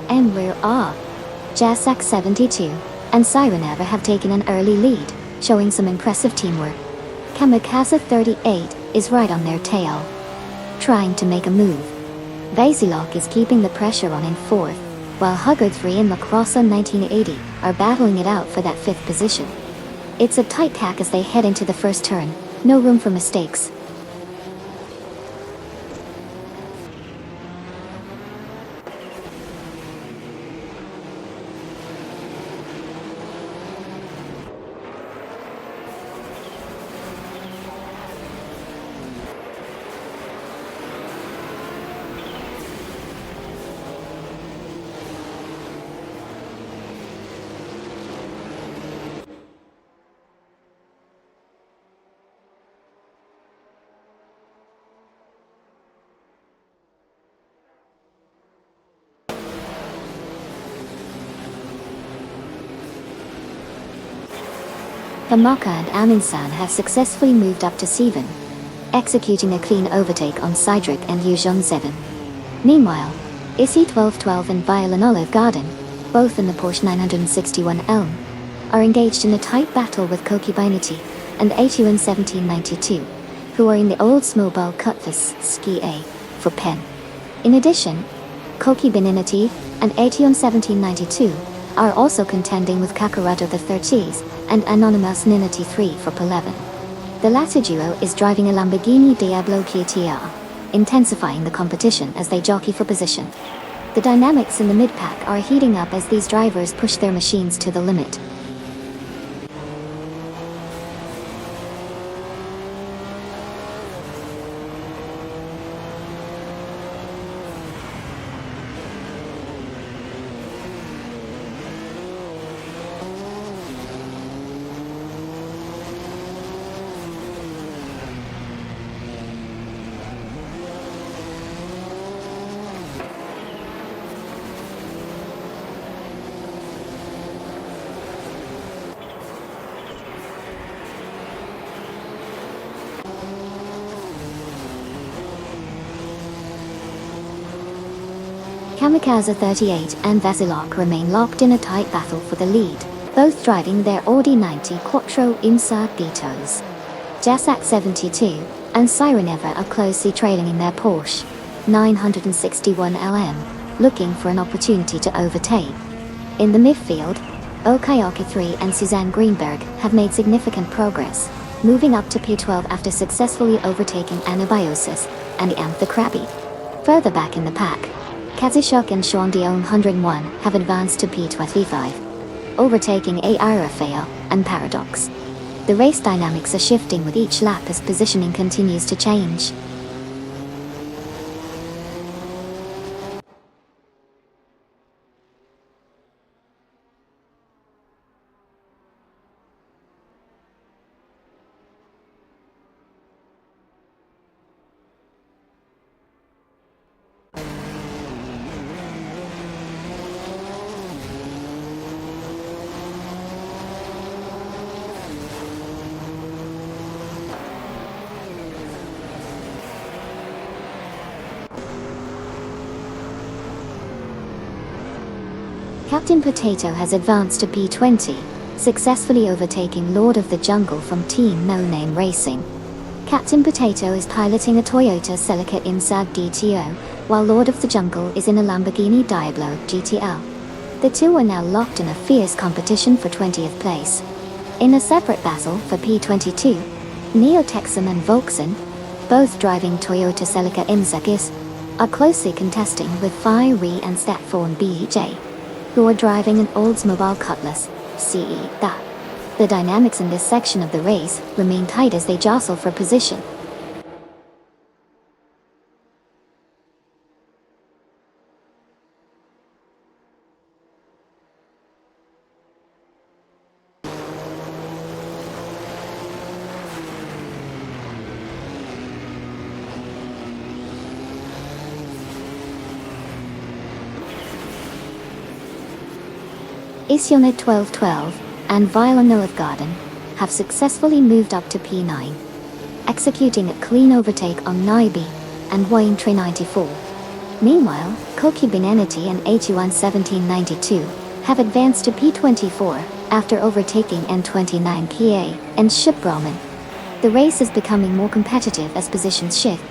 and rear are. Jasak 72 and Sireneva have taken an early lead, showing some impressive teamwork. Kamikaze 38 is right on their tail, trying to make a move. Vasilok is keeping the pressure on in 4th, while Huggard 3 and Lacrosse 1980 are battling it out for that 5th position. It's a tight tack as they head into the first turn, no room for mistakes. Hamaka and Aminsan have successfully moved up to 7, executing a clean overtake on Cydric and Yujon 7. Meanwhile, Issy 1212 and Violet Olive Garden, both in the Porsche 961 Elm, are engaged in a tight battle with Koki Binity and ATUN 1792, who are in the Oldsmobile Cutlass Ski A for Pen. In addition, Koki Binity and ATUN 1792 are also contending with Kakarado the 30s and Anonymous Ninity 3 for P11. The latter duo is driving a Lamborghini Diablo GTR, intensifying the competition as they jockey for position. The dynamics in the mid-pack are heating up as these drivers push their machines to the limit. Kamikaze 38 and Vasilok remain locked in a tight battle for the lead, both driving their Audi 90 Quattro Insagitos. Jasak 72 and Sireneva are closely trailing in their Porsche 961 LM, looking for an opportunity to overtake. In the midfield, Okayoki 3 and Suzanne Greenberg have made significant progress, moving up to P12 after successfully overtaking Anabiosis and Amp the Krabby. Further back in the pack, Kazushuk and Sean Dion 101 have advanced to P25, overtaking A.I. Raphael and Paradox. The race dynamics are shifting with each lap as positioning continues to change. Captain Potato has advanced to P20, successfully overtaking Lord of the Jungle from Team No Name Racing. Captain Potato is piloting a Toyota Celica Insag DTO, while Lord of the Jungle is in a Lamborghini Diablo GTL. The two are now locked in a fierce competition for 20th place. In a separate battle for P22, Neo Texan and Volkson, both driving Toyota Celica Imsakis, are closely contesting with Fiery and Statforn BJ, who are driving an Oldsmobile Cutlass CE. The dynamics in this section of the race remain tight as they jostle for position. Isionet 1212 and Violet Olive Garden have successfully moved up to P9, executing a clean overtake on Naibi and Wayne Tree 94. Meanwhile, Kokubin Entity and A21 1792 have advanced to P24 after overtaking N29 PA and Shipbroman. The race is becoming more competitive as positions shift.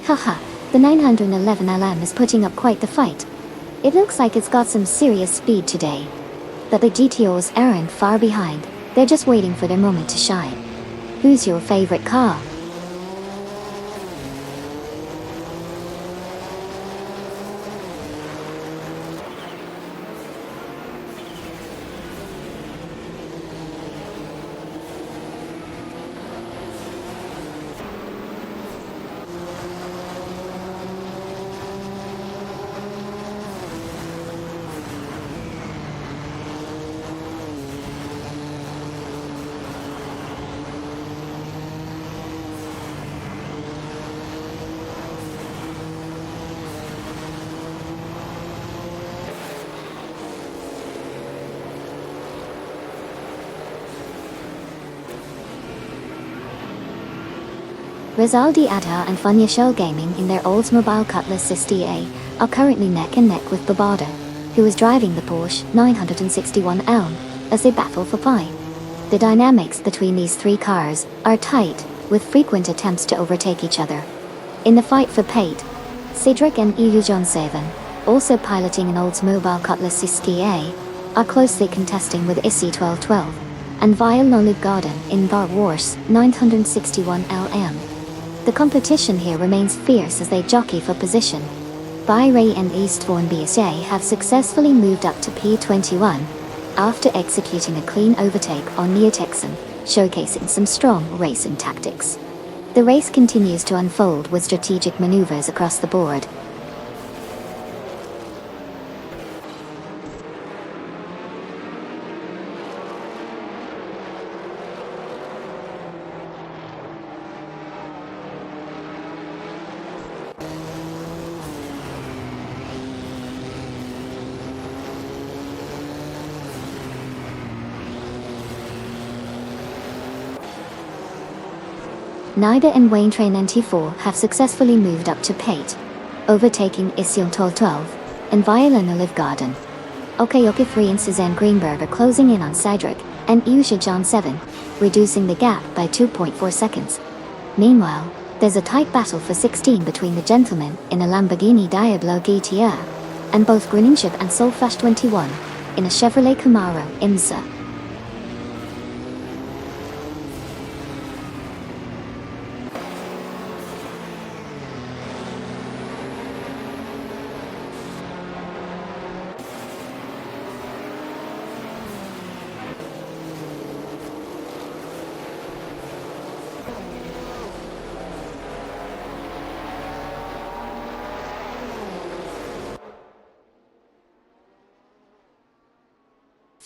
Haha, the 911 LM is putting up quite the fight. It looks like it's got some serious speed today. But the GTOs aren't far behind, they're just waiting for their moment to shine. Who's your favorite car? Rizaldi Adha and Funya Show Gaming in their Oldsmobile Cutlass STA are currently neck and neck with Bobada, who is driving the Porsche 961 Elm, as they battle for pie. The dynamics between these three cars are tight, with frequent attempts to overtake each other. In the fight for pate, Cedric and Eugen Seven, also piloting an Oldsmobile Cutlass STA, are closely contesting with ISI 1212 and Vile Nolib Garden in Bar Wars 961 LM. The competition here remains fierce as they jockey for position. Bayray and Eastbourne BSA have successfully moved up to P21 after executing a clean overtake on Neotexan, showcasing some strong racing tactics. The race continues to unfold with strategic maneuvers across the board. Nida and Wayne Train NT4 have successfully moved up to Pate, overtaking Isil Tol 12 and Viola Olive Garden. Okayoka 3 and Suzanne Greenberg are closing in on Cedric and Usha John 7, reducing the gap by 2.4 seconds. Meanwhile, there's a tight battle for 16 between the gentlemen in a Lamborghini Diablo GTR and both Greninship and Soul Flash 21 in a Chevrolet Camaro IMSA.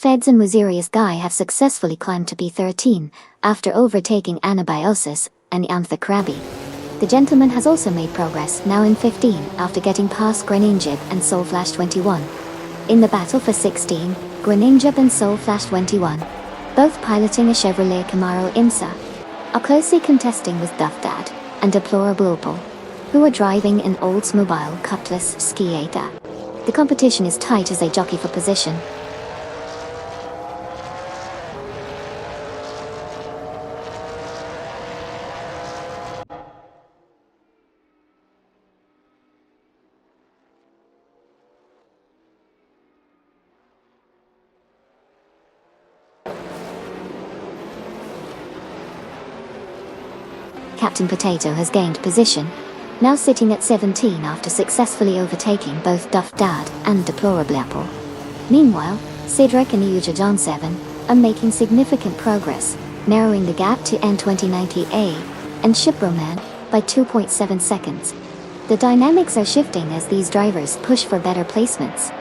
Feds and Wazirius Guy have successfully climbed to P13 after overtaking Anabiosis and Antha Krabi. The gentleman has also made progress, now in 15 after getting past Greninjib and Soul Flash 21. In the battle for 16, Greninjib and Soul Flash 21, both piloting a Chevrolet Camaro IMSA, are closely contesting with Duff Dad and Deplorable Opal, who are driving an Oldsmobile Cutlass Skiata. The competition is tight as they jockey for position. Captain Potato has gained position, now sitting at 17 after successfully overtaking both Duff Dad and Deplorable Apple. Meanwhile, Cedric and Euja John 7 are making significant progress, narrowing the gap to N2090A and Shipbroman by 2.7 seconds. The dynamics are shifting as these drivers push for better placements.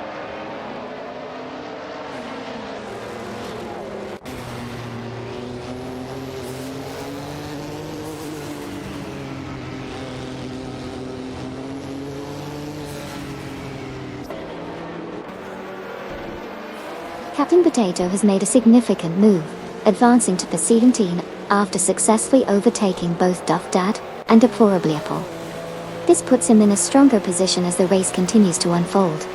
Captain Potato has made a significant move, advancing to P17 after successfully overtaking both Duff Dad and Deplorably Apple. This puts him in a stronger position as the race continues to unfold.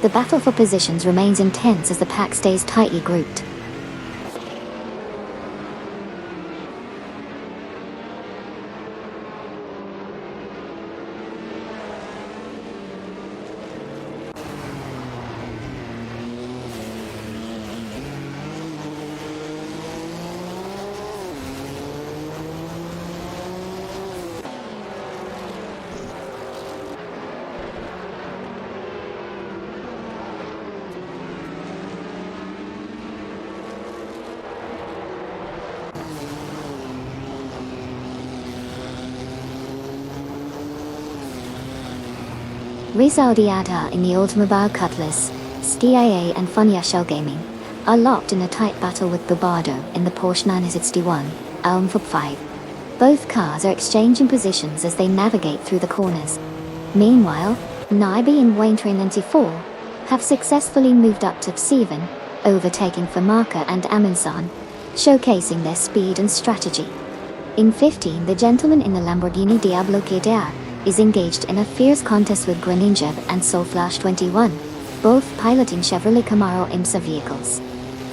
The battle for positions remains intense as the pack stays tightly grouped. Rizal Diata in the Oldsmobile Cutlass, SKIA and Funya Shell Gaming are locked in a tight battle with Bubardo in the Porsche 961, Alm 5. Both cars are exchanging positions as they navigate through the corners. Meanwhile, Naibi and Waintrain 94 have successfully moved up to P7, overtaking Famaka and Aminsan, showcasing their speed and strategy. In 15, the gentleman in the Lamborghini Diablo GTR is engaged in a fierce contest with Greninja and Soulflash 21, both piloting Chevrolet Camaro IMSA vehicles.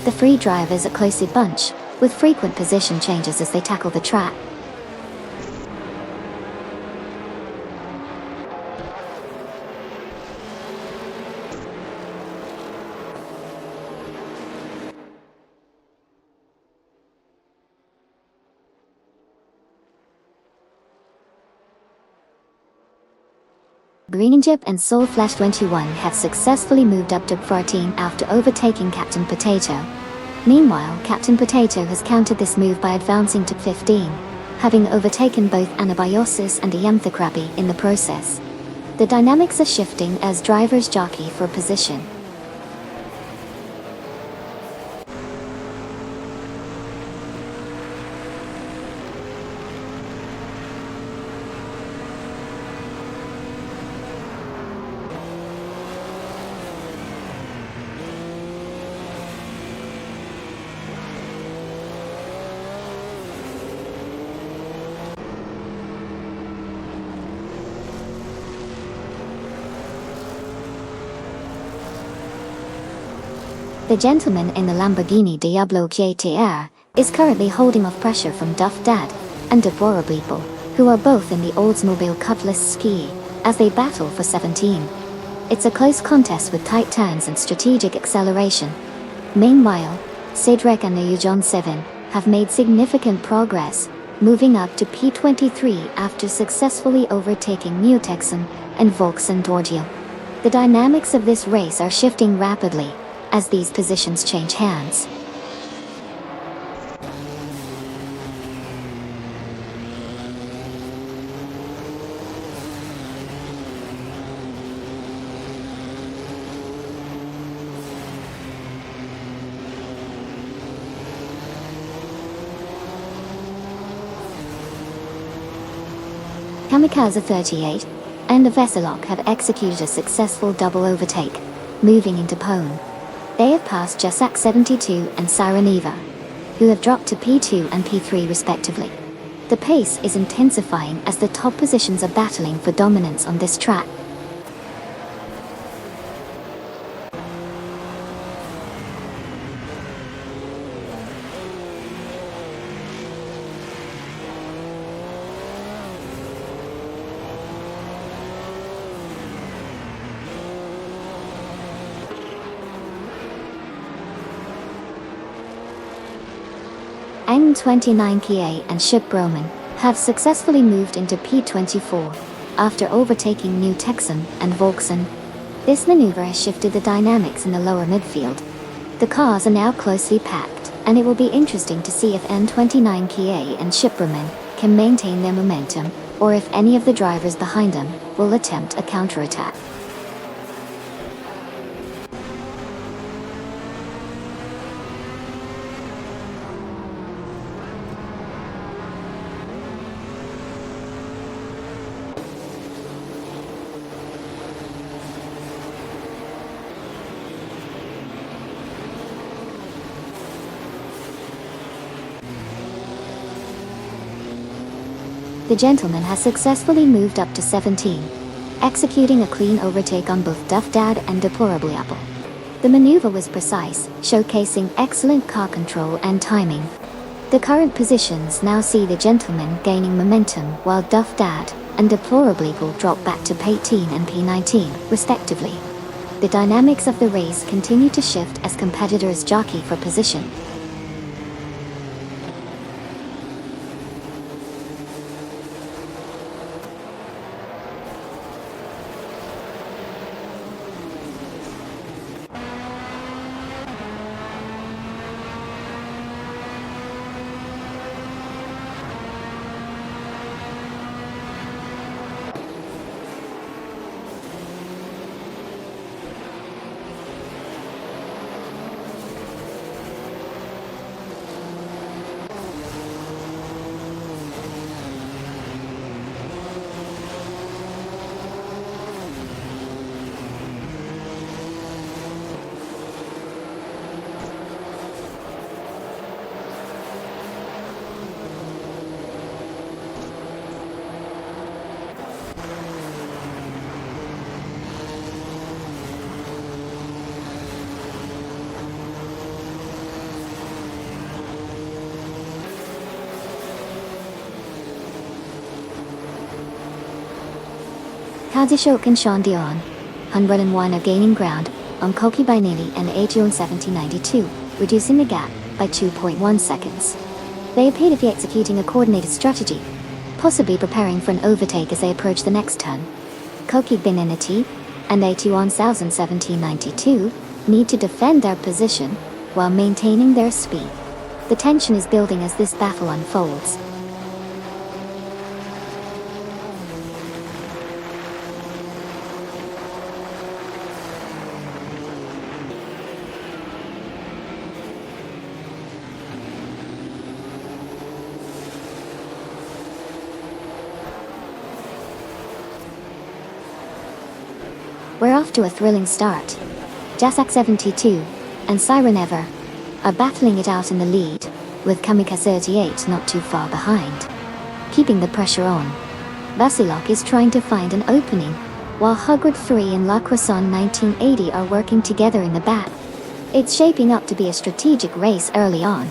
The three drivers are a close bunch, with frequent position changes as they tackle the track. Greninja and Soulflash 21 have successfully moved up to P14 after overtaking Captain Potato. Meanwhile, Captain Potato has countered this move by advancing to P15, having overtaken both Anabiosis and Iamthakrabi in the process. The dynamics are shifting as drivers jockey for position. The gentleman in the Lamborghini Diablo GTR is currently holding off pressure from Duff Dad and Deborah Beeple, who are both in the Oldsmobile Cutlass Ski, as they battle for 17. It's a close contest with tight turns and strategic acceleration. Meanwhile, Cedric and the Yujon 7 have made significant progress, moving up to P23 after successfully overtaking Neo-Texan and Volkswagen Giorgio. The dynamics of this race are shifting rapidly as these positions change hands. Kamikaze 38 and the Veselok have executed a successful double overtake, moving into Pone. They have passed Jasak 72 and Sireneva, who have dropped to P2 and P3 respectively. The pace is intensifying as the top positions are battling for dominance on this track. N29 Kia and Ship Broman have successfully moved into P24 after overtaking New Texan and Volkswagen. This maneuver has shifted the dynamics in the lower midfield. The cars are now closely packed, and it will be interesting to see if N29 Kia and Ship Broman can maintain their momentum, or if any of the drivers behind them will attempt a counterattack. the gentleman has successfully moved up to 17, executing a clean overtake on both Duff Dad and Deplorably Apple. The maneuver was precise, showcasing excellent car control and timing. The current positions now see the gentleman gaining momentum while Duff Dad and Deplorably will drop back to P18 and P19, respectively. The dynamics of the race continue to shift as competitors jockey for position. Kadishok and Sean Dion, 101 are gaining ground on Koki by nearly and Aegeon 1792, reducing the gap by 2.1 seconds. They appear to be executing a coordinated strategy, possibly preparing for an overtake as they approach the next turn. Koki Binenity and Aegeon 1792 need to defend their position while maintaining their speed. The tension is building as this battle unfolds. We're off to a thrilling start. Jasak 72 and Siren Ever are battling it out in the lead, with Kamika 38 not too far behind. Keeping the pressure on, Vasilok is trying to find an opening, while Hugward 3 and La Croissant 1980 are working together in the back. It's shaping up to be a strategic race early on.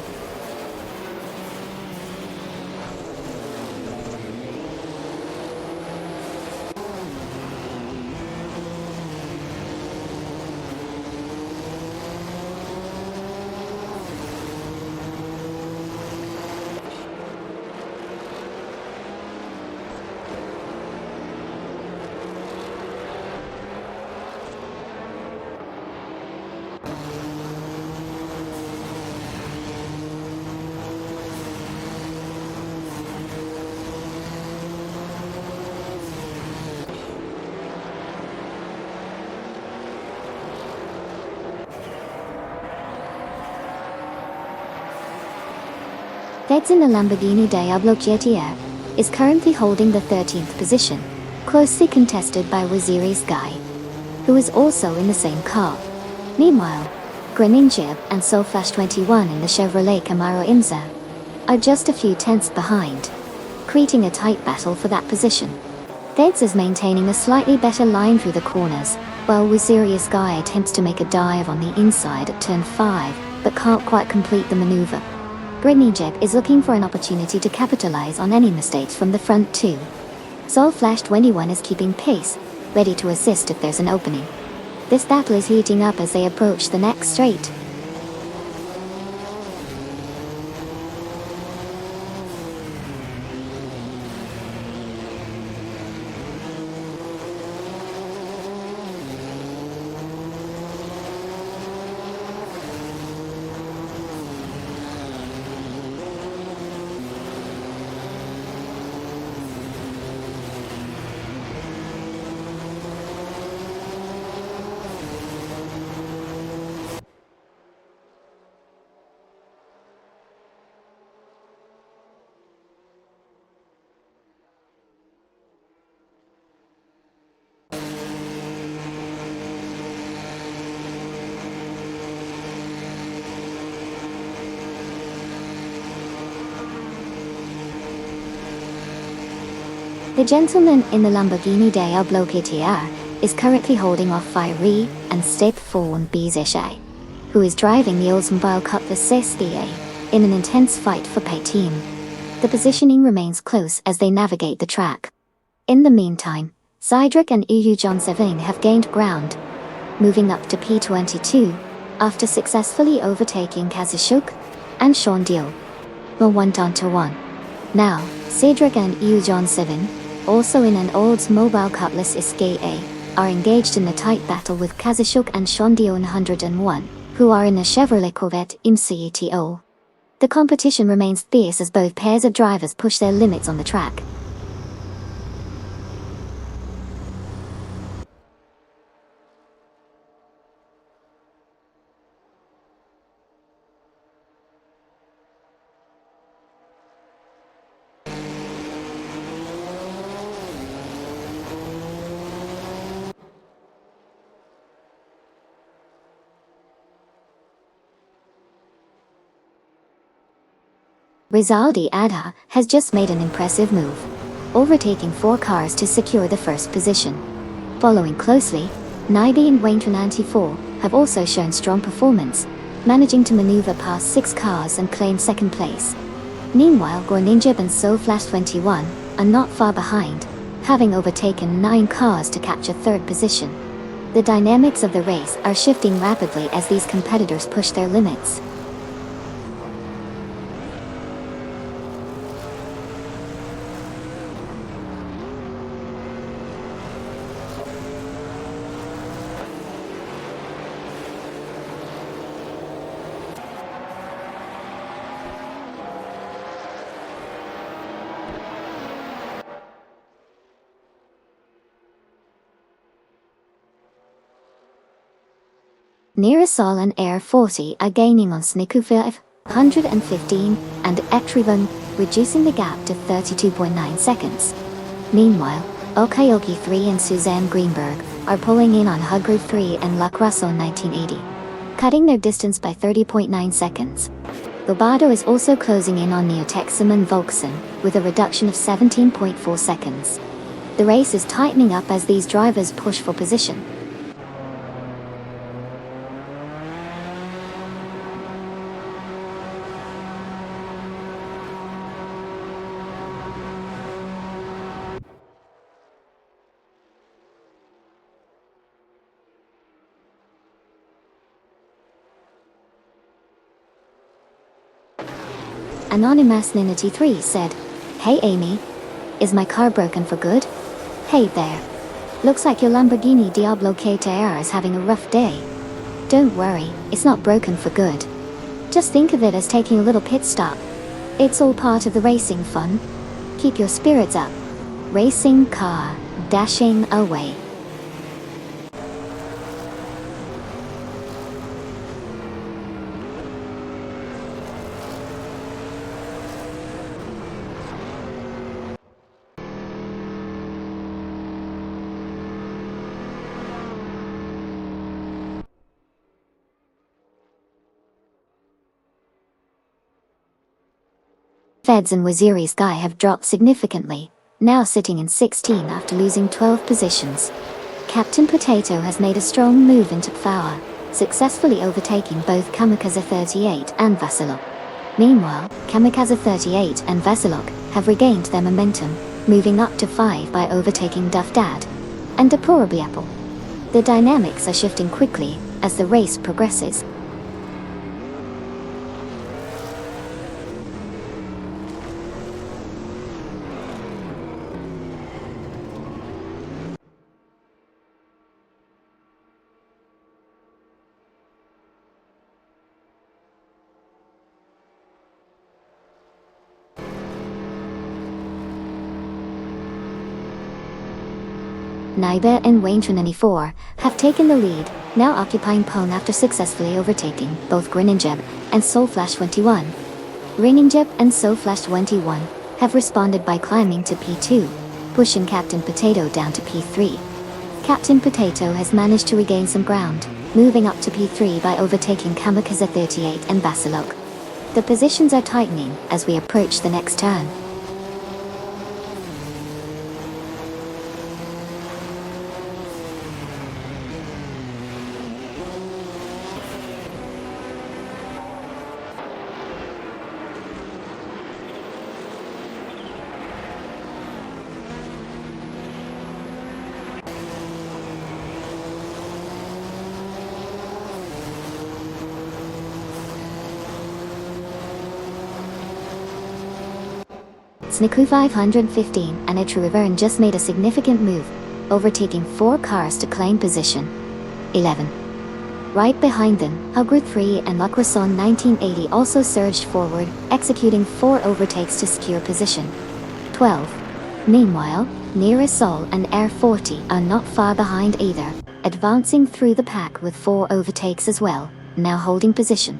Feds in the Lamborghini Diablo GTR is currently holding the 13th position, closely contested by Waziri's Guy, who is also in the same car. Meanwhile, Greninjib and Soulflash 21 in the Chevrolet Camaro Imza are just a few tenths behind, creating a tight battle for that position. Feds is maintaining a slightly better line through the corners, while Waziri's Guy attempts to make a dive on the inside at turn 5, but can't quite complete the maneuver. Greninjib is looking for an opportunity to capitalize on any mistakes from the front too. Soulflash 21 is keeping pace, ready to assist if there's an opening. This battle is heating up as they approach the next straight. The gentleman in the Lamborghini Diablo KTR is currently holding off Fiery and Step 4 Bizeshe, who is driving the Oldsmobile Cutlass SDA in an intense fight for P-team. The positioning remains close as they navigate the track. In the meantime, Cydric and EU John 7 have gained ground, moving up to P22 after successfully overtaking Kazashuk and Sean Dio. 1-1. Now, Cedric and EU John 7, also in an Oldsmobile Cutlass SKA, are engaged in a tight battle with Kazashuk and Sean Dio 101, who are in a Chevrolet Corvette MCETO. The competition remains fierce as both pairs of drivers push their limits on the track. Rizaldi Adha has just made an impressive move, overtaking 4 cars to secure the first position. Following closely, Naibi and Wayne94 have also shown strong performance, managing to maneuver past 6 cars and claim second place. Meanwhile, Gorninjib and SoFlash21 are not far behind, having overtaken 9 cars to capture third position. The dynamics of the race are shifting rapidly as these competitors push their limits. Nearasol and Air 40 are gaining on Snikufiv, 115, and Ektrivan, reducing the gap to 32.9 seconds. Meanwhile, Okayoki 3 and Suzanne Greenberg are pulling in on Hugru 3 and Lacrason 1980, cutting their distance by 30.9 seconds. Lobato is also closing in on Neotexum and Volkson, with a reduction of 17.4 seconds. The race is tightening up as these drivers push for position. Anonymous Ninity 3 said, "Hey Amy, is my car broken for good? Hey there. Looks like your Lamborghini Diablo KTR is having a rough day. Don't worry, it's not broken for good. Just think of it as taking a little pit stop. It's all part of the racing fun. Keep your spirits up. Racing car, dashing away." Feds and Waziri Sky have dropped significantly, now sitting in 16 after losing 12 positions. Captain Potato has made a strong move into Pfawa, successfully overtaking both Kamikaze 38 and Vasilok. Meanwhile, Kamikaze 38 and Vasilok have regained their momentum, moving up to 5 by overtaking Duff Dad and Apple. The dynamics are shifting quickly as the race progresses. Naibe and Wayne94 have taken the lead, now occupying pole after successfully overtaking both Greninjeb and SoFlash21. Greninjeb and SoFlash21 have responded by climbing to P2, pushing Captain Potato down to P3. Captain Potato has managed to regain some ground, moving up to P3 by overtaking Kamikaze 38 and Vasilok. The positions are tightening as we approach the next turn. Sniku 515 and Etruvern just made a significant move, overtaking 4 cars to claim position 11. Right behind them, Hugru 3 and La Croissant 1980 also surged forward, executing 4 overtakes to secure position 12. Meanwhile, Nira Sol and Air 40 are not far behind either, advancing through the pack with 4 overtakes as well, now holding position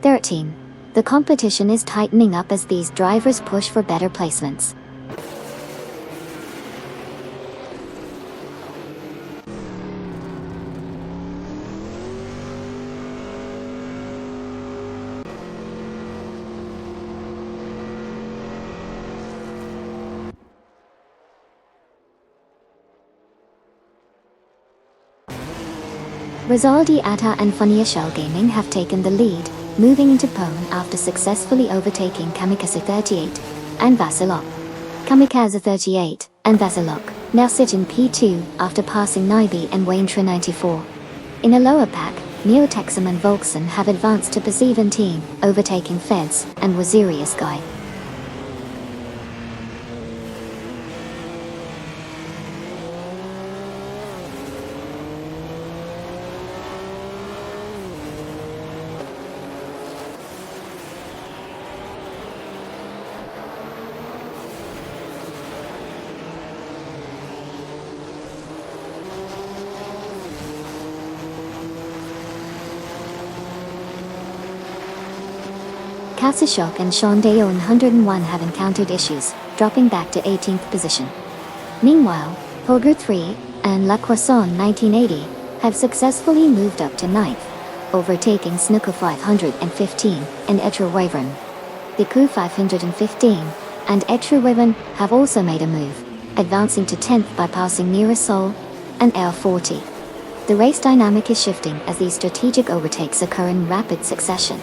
13. The competition is tightening up as these drivers push for better placements. Rizaldi Atta and Funny Shell Gaming have taken the lead, moving into pole after successfully overtaking Kamikaze 38 and Vasilok. Kamikaze 38 and Vasilok now sit in P2 after passing Nibi and Waintra 94. In a lower pack, Neotexum and Volkson have advanced to Persevan team, overtaking Feds and Wazirius Guy. Kassashok and Shondeo in 101 have encountered issues, dropping back to 18th position. Meanwhile, Hogru 3 and La Croissant 1980 have successfully moved up to 9th, overtaking Snuka 515 and Etruvern. The Ku 515 and Etruvern have also made a move, advancing to 10th by passing Nira Sol and Air 40. The race dynamic is shifting as these strategic overtakes occur in rapid succession.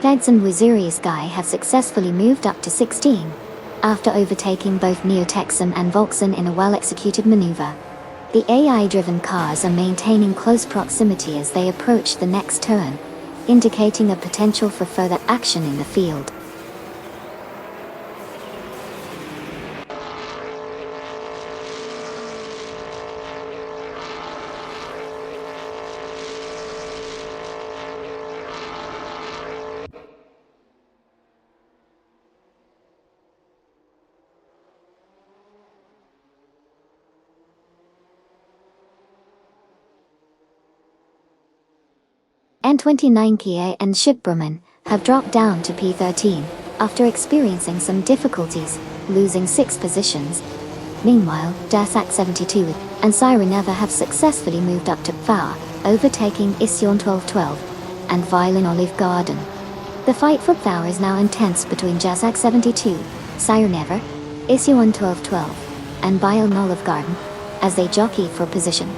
Feds and Wazirius Guy have successfully moved up to 16, after overtaking both Neotexum and Volkson in a well-executed maneuver. The AI-driven cars are maintaining close proximity as they approach the next turn, indicating a potential for further action in the field. N29 Kia and Shipberman have dropped down to P13, after experiencing some difficulties, losing 6 positions. Meanwhile, Dasak 72 and Sireneva have successfully moved up to FA, overtaking Isyon 1212 and Violin Olive Garden. The fight for power is now intense between Jasak 72, Sireneva, Isyon 1212 and Violin Olive Garden, as they jockey for position.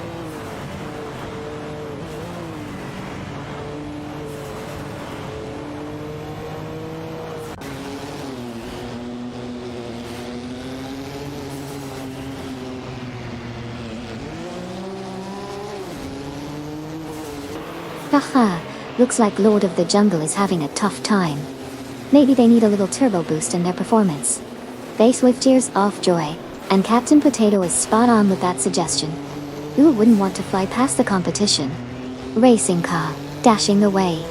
Haha, looks like Lord of the Jungle is having a tough time. Maybe they need a little turbo boost in their performance. They swift tears off joy, and Captain Potato is spot on with that suggestion. Who wouldn't want to fly past the competition? Racing car, dashing away.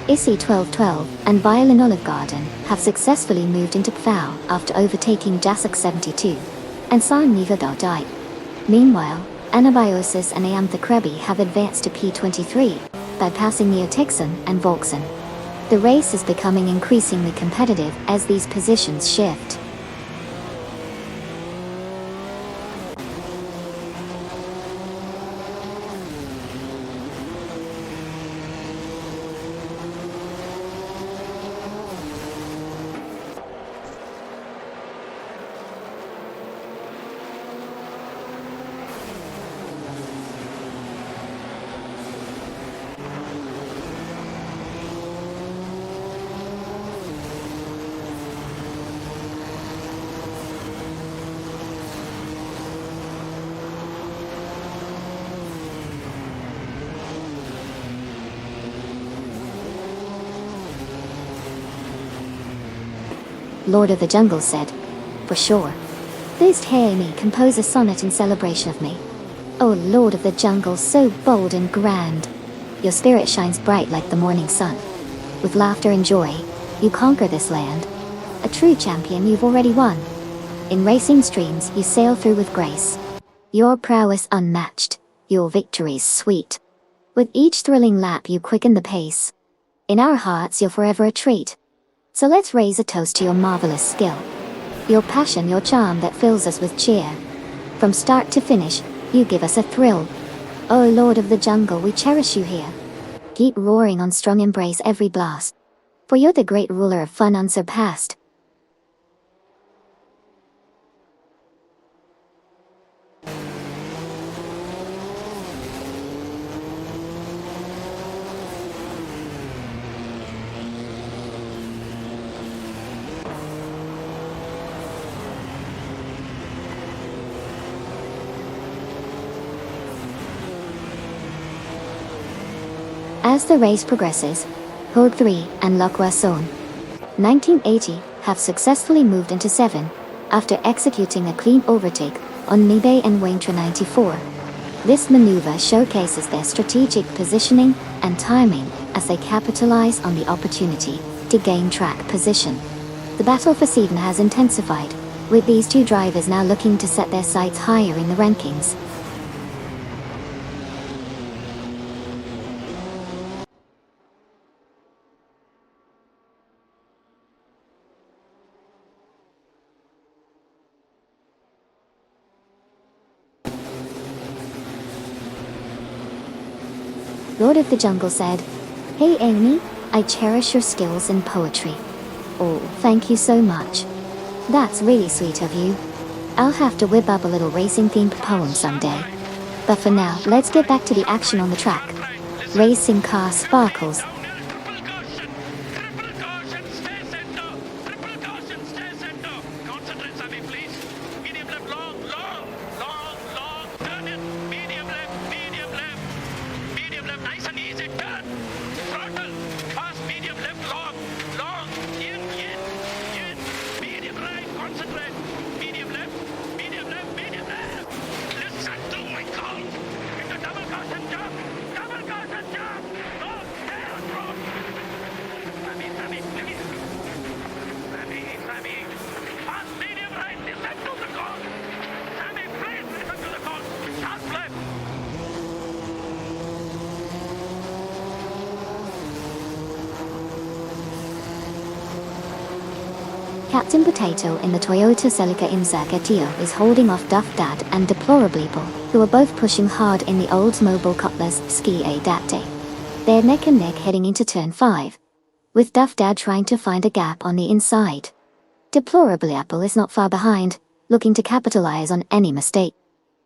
Issy 1212 and Violin Olive Garden have successfully moved into PFAO after overtaking Jasak 72 and San Niva Dai. Meanwhile, Anabiosis and Ayantha Krebi have advanced to P23 by passing Neotexan and Volkson. The race is becoming increasingly competitive as these positions shift. Lord of the Jungle said. For sure. Those hear me compose a sonnet in celebration of me. O Lord of the Jungle, so bold and grand. Your spirit shines bright like the morning sun. With laughter and joy, you conquer this land. A true champion you've already won. In racing streams you sail through with grace. Your prowess unmatched, your victories sweet. With each thrilling lap you quicken the pace. In our hearts you're forever a treat. So let's raise a toast to your marvelous skill. Your passion, your charm that fills us with cheer. From start to finish, you give us a thrill. O Lord of the Jungle, we cherish you here. Keep roaring on, strong embrace every blast. For you're the great ruler of fun unsurpassed. As the race progresses, Horde 3 and La Poisson 1980 have successfully moved into 7, after executing a clean overtake on Mibe and Waintra 94. This maneuver showcases their strategic positioning and timing as they capitalize on the opportunity to gain track position. The battle for 7 has intensified, with these two drivers now looking to set their sights higher in the rankings. Lord of the Jungle said, Hey Amy, I cherish your skills in poetry. Oh, thank you so much. That's really sweet of you. I'll have to whip up a little racing-themed poem someday. But for now, let's get back to the action on the track. Racing car sparkles. Captain Potato in the Toyota Celica Imsa Castillo is holding off Duff Dad and Deplorableeple, who are both pushing hard in the Oldsmobile Cutlass Ski Adapte. They're neck and neck heading into turn 5, with Duff Dad trying to find a gap on the inside. Deplorableeple is not far behind, looking to capitalize on any mistake.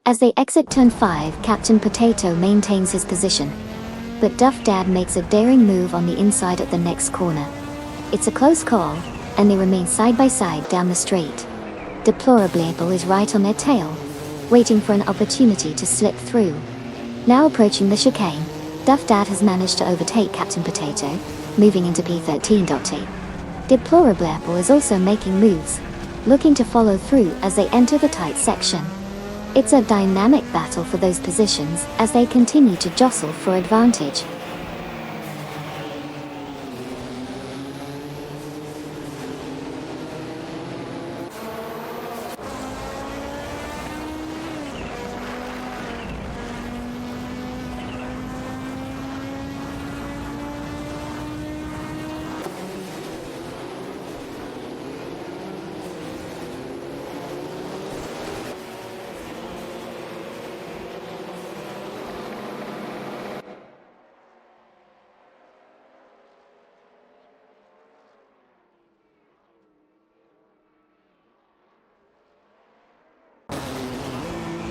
As they exit turn 5, Captain Potato maintains his position, but Duff Dad makes a daring move on the inside at the next corner. It's a close call, and they remain side by side down the straight. Deplorableeple is right on their tail, waiting for an opportunity to slip through. Now approaching the chicane, Duff Dad has managed to overtake Captain Potato, moving into P13.8. Deplorableeple is also making moves, looking to follow through as they enter the tight section. It's a dynamic battle for those positions as they continue to jostle for advantage.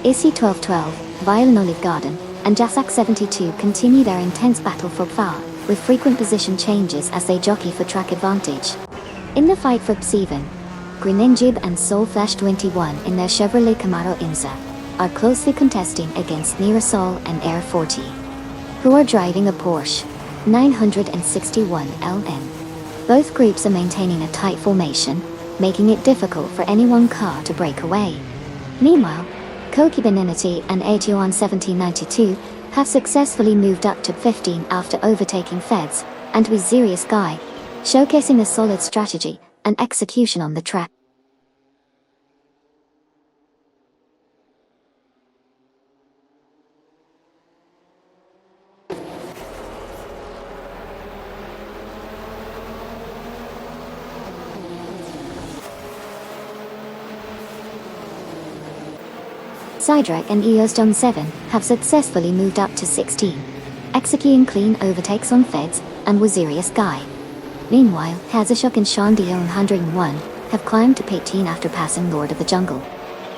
ISI 1212, Violin Olive Garden, and Jasak 72 continue their intense battle for power, with frequent position changes as they jockey for track advantage. In the fight for P7, Greninjib and Soulflash 21 in their Chevrolet Camaro Imsa are closely contesting against Neurosol and Air 40, who are driving a Porsche 961 LN. Both groups are maintaining a tight formation, making it difficult for any one car to break away. Meanwhile, Koki Beninity and ATO 1792 have successfully moved up to 15 after overtaking Feds and Wiziri Sky, showcasing a solid strategy and execution on the track. Sidrek and EOS John 7 have successfully moved up to 16, executing clean overtakes on Feds and Waziri Sky. Meanwhile, Hazashok and Sean Dion 101 have climbed to 18 after passing Lord of the Jungle.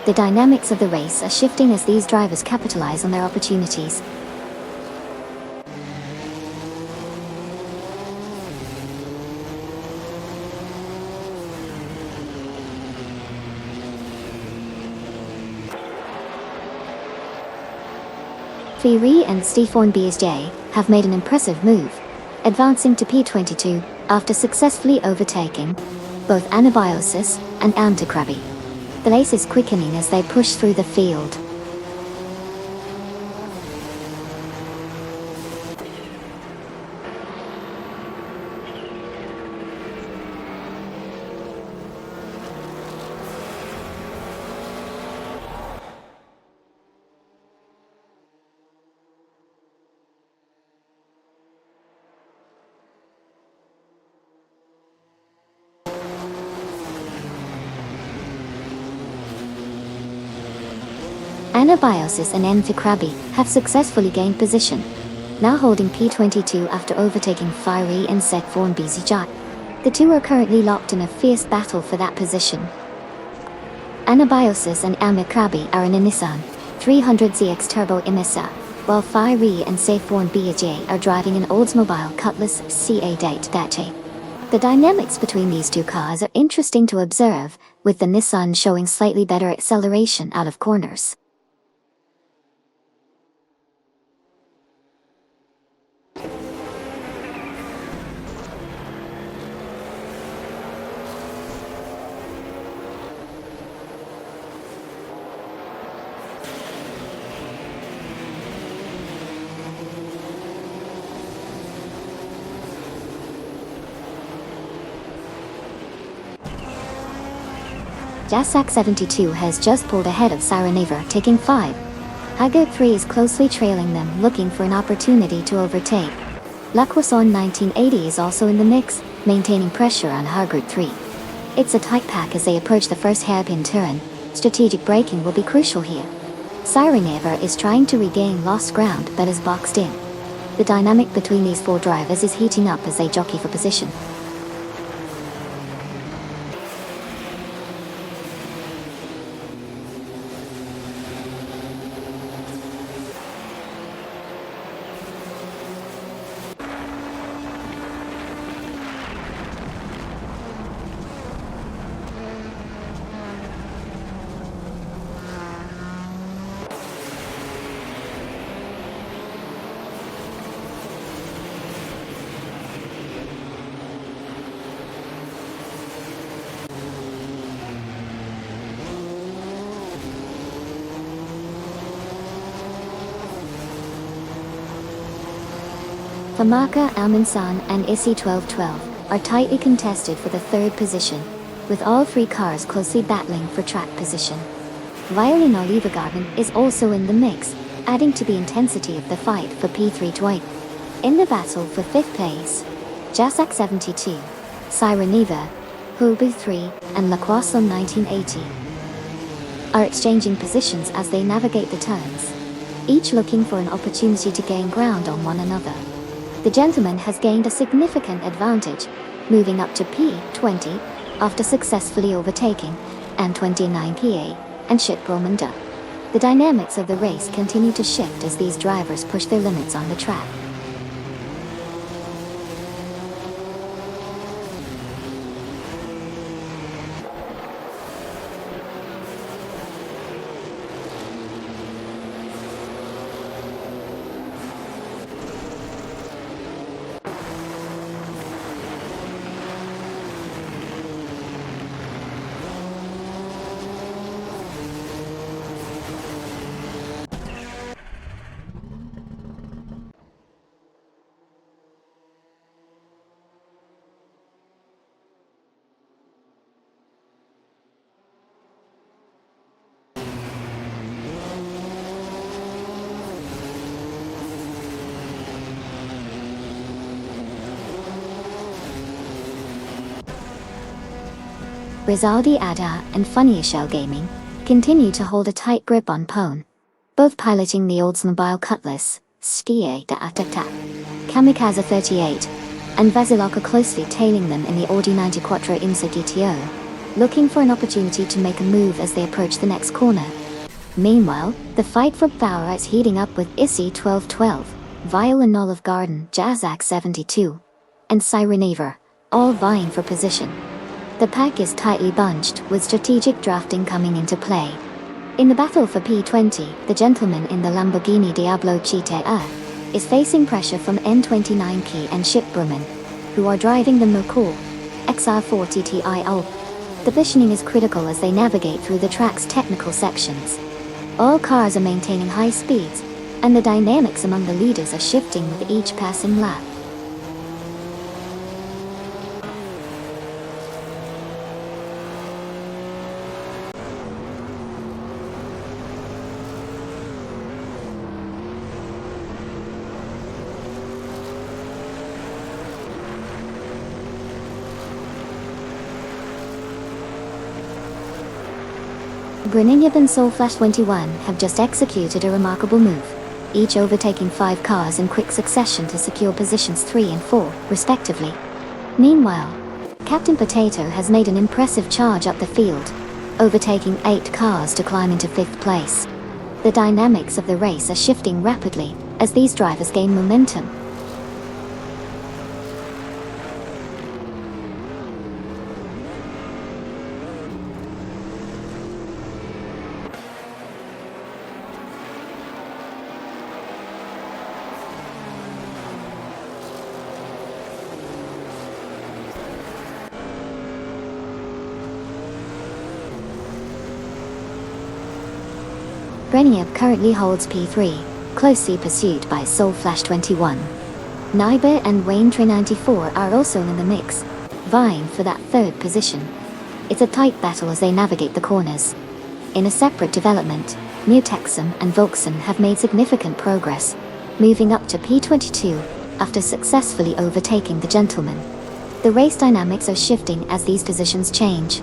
The dynamics of the race are shifting as these drivers capitalize on their opportunities. Firi and Stefan BSJ have made an impressive move, advancing to P22 after successfully overtaking both Anabiosis and Antikrabi. The race is quickening as they push through the field. Anabiosis and Antikrabi have successfully gained position, now holding P22 after overtaking Fiery and Setforn BZJ. The two are currently locked in a fierce battle for that position. Anabiosis and Antikrabi are in a Nissan 300ZX Turbo Imisa, while Fiery and Setforn BZJ are driving an Oldsmobile Cutlass CA-8. The dynamics between these two cars are interesting to observe, with the Nissan showing slightly better acceleration out of corners. Jasak 72 has just pulled ahead of Sireneva, taking 5. Haggard 3 is closely trailing them, looking for an opportunity to overtake. Laquason 1980 is also in the mix, maintaining pressure on Haggard 3. It's a tight pack as they approach the first hairpin turn. Strategic braking will be crucial here. Sireneva is trying to regain lost ground but is boxed in. The dynamic between these four drivers is heating up as they jockey for position. Famaka, Almansan and ISI 1212 are tightly contested for the third position, with all three cars closely battling for track position. Violin Olivergarden is also in the mix, adding to the intensity of the fight for P3 Dwight. In the battle for 5th place, Jasak 72, Sireneva, Hubu 3 and La Croissant 1980 are exchanging positions as they navigate the turns, each looking for an opportunity to gain ground on one another. The gentleman has gained a significant advantage, moving up to P20 after successfully overtaking N29PA and Shitbromanda. The dynamics of the race continue to shift as these drivers push their limits on the track. Rizaldi Ada and Funny Gaming continue to hold a tight grip on Pone, both piloting the Oldsmobile Cutlass, Skie da Atata, Kamikaze 38, and Vasilok are closely tailing them in the Audi 94 Insa GTO, looking for an opportunity to make a move as they approach the next corner. Meanwhile, the fight for power is heating up with Issy 1212, Violin Olive Garden, Jazak 72, and Sirenever, all vying for position. The pack is tightly bunched, with strategic drafting coming into play. In the battle for P20, the gentleman in the Lamborghini Diablo GTR is facing pressure from N29 Key and Ship Brumman, who are driving the Merkur XR4 TTIO. The positioning is critical as they navigate through the track's technical sections. All cars are maintaining high speeds, and the dynamics among the leaders are shifting with each passing lap. Brynjab and Soulflash 21 have just executed a remarkable move, each overtaking 5 cars in quick succession to secure positions 3 and 4, respectively. Meanwhile, Captain Potato has made an impressive charge up the field, overtaking 8 cars to climb into 5th place. The dynamics of the race are shifting rapidly as these drivers gain momentum. Brynjab currently holds P3, closely pursued by Soulflash 21. Nyber and Waintre 94 are also in the mix, vying for that 3rd position. It's a tight battle as they navigate the corners. In a separate development, Mutexum and Volkson have made significant progress, moving up to P22 after successfully overtaking the gentleman. The race dynamics are shifting as these positions change.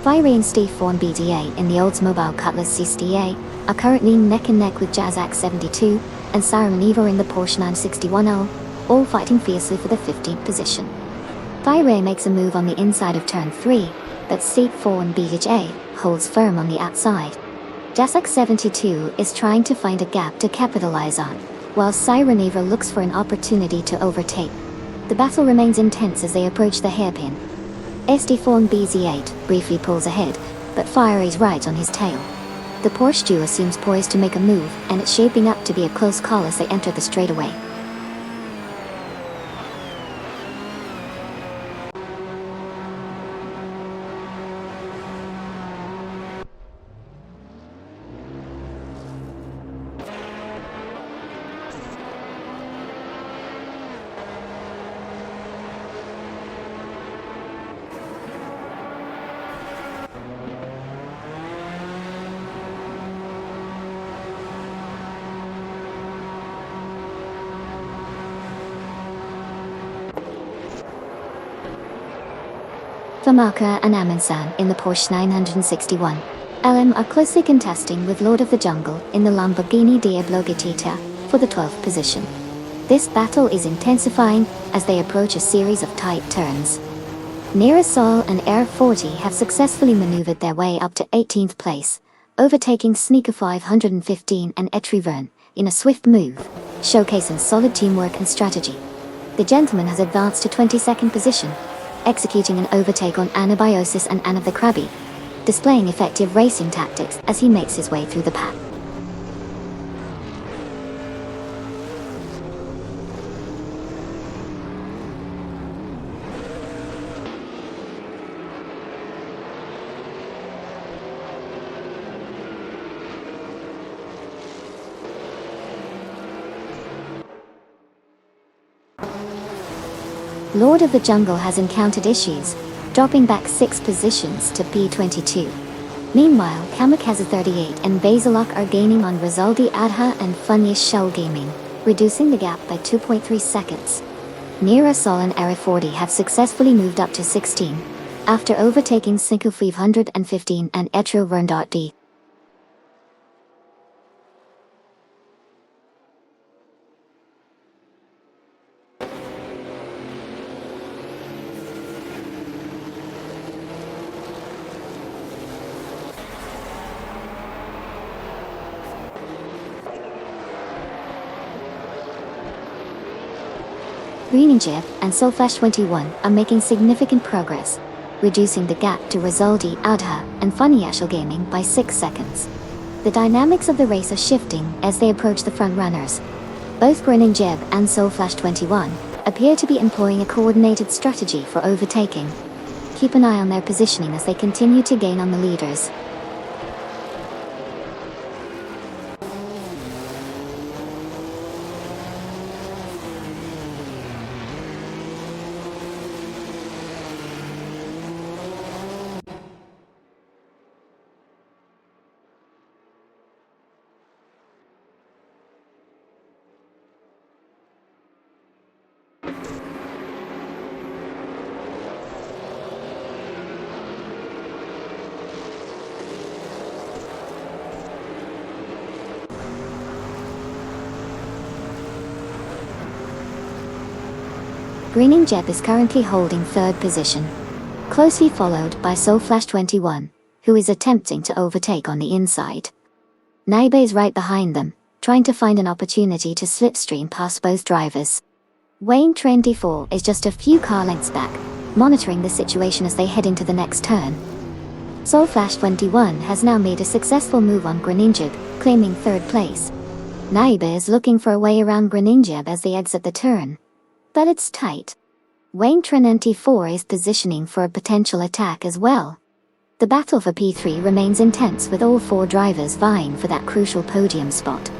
Fiery and Steve Vaughan BDA in the Oldsmobile Cutlass CSTA are currently neck and neck with Jazak 72 and Sirenever in the Porsche 961L, all fighting fiercely for the 15th position. Fiery makes a move on the inside of turn 3, but Steve Vaughan BDA holds firm on the outside. Jazak 72 is trying to find a gap to capitalize on, while Sirenever looks for an opportunity to overtake. The battle remains intense as they approach the hairpin. SD4 BZ8 briefly pulls ahead, but Fiery's right on his tail. The Porsche duo seems poised to make a move, and it's shaping up to be a close call as they enter the straightaway. Famaka and Amundsen in the Porsche 961 LM are closely contesting with Lord of the Jungle in the Lamborghini Diablo GTR for the 12th position. This battle is intensifying as they approach a series of tight turns. Nearasol and Air 40 have successfully maneuvered their way up to 18th place, overtaking Sneaker 515 and Etrivern in a swift move, showcasing solid teamwork and strategy. The gentleman has advanced to 22nd position, executing an overtake on Anabiosis and Anna the Krabby, displaying effective racing tactics as he makes his way through the pack. Lord of the Jungle has encountered issues, dropping back 6 positions to P22. Meanwhile, Kamikaze 38 and Basilok are gaining on Rizaldi Adha and Funniest Shell Gaming, reducing the gap by 2.3 seconds. Nira Sol and Era 40 have successfully moved up to 16, after overtaking Cinco 515 and Etro Vern.d. Greeninjib and Soulflash 21 are making significant progress, reducing the gap to Rizaldi Adha and Funniashal Gaming by 6 seconds. The dynamics of the race are shifting as they approach the front runners. Both Greeninjib and Soulflash 21 appear to be employing a coordinated strategy for overtaking. Keep an eye on their positioning as they continue to gain on the leaders. Greeninjib is currently holding 3rd position, closely followed by Soulflash 21, who is attempting to overtake on the inside. Naibe is right behind them, trying to find an opportunity to slipstream past both drivers. Wayne 24 is just a few car lengths back, monitoring the situation as they head into the next turn. Soulflash 21 has now made a successful move on Greeninjib, claiming 3rd place. Naibe is looking for a way around Greeninjib as they exit the turn. But it's tight. Wayne 24 is positioning for a potential attack as well. The battle for P3 remains intense with all 4 drivers vying for that crucial podium spot.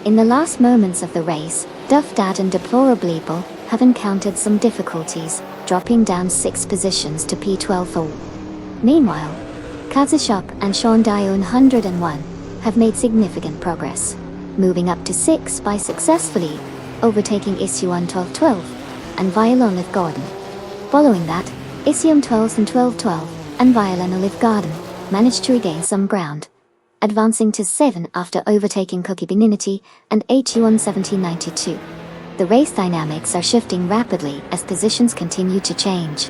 In the last moments of the race, Duff Dad and Deplorableeple have encountered some difficulties, dropping down 6 positions to P12 for. Meanwhile, Kazashop and Sean Dion 101 have made significant progress, moving up to 6 by successfully overtaking Isuan 1212 and Violon Olive Garden. Following that, Isium 12 and 1212 and Violin Olive Garden managed to regain some ground, advancing to 7 after overtaking Cookie Beninity and HU1 1792. The race dynamics are shifting rapidly as positions continue to change.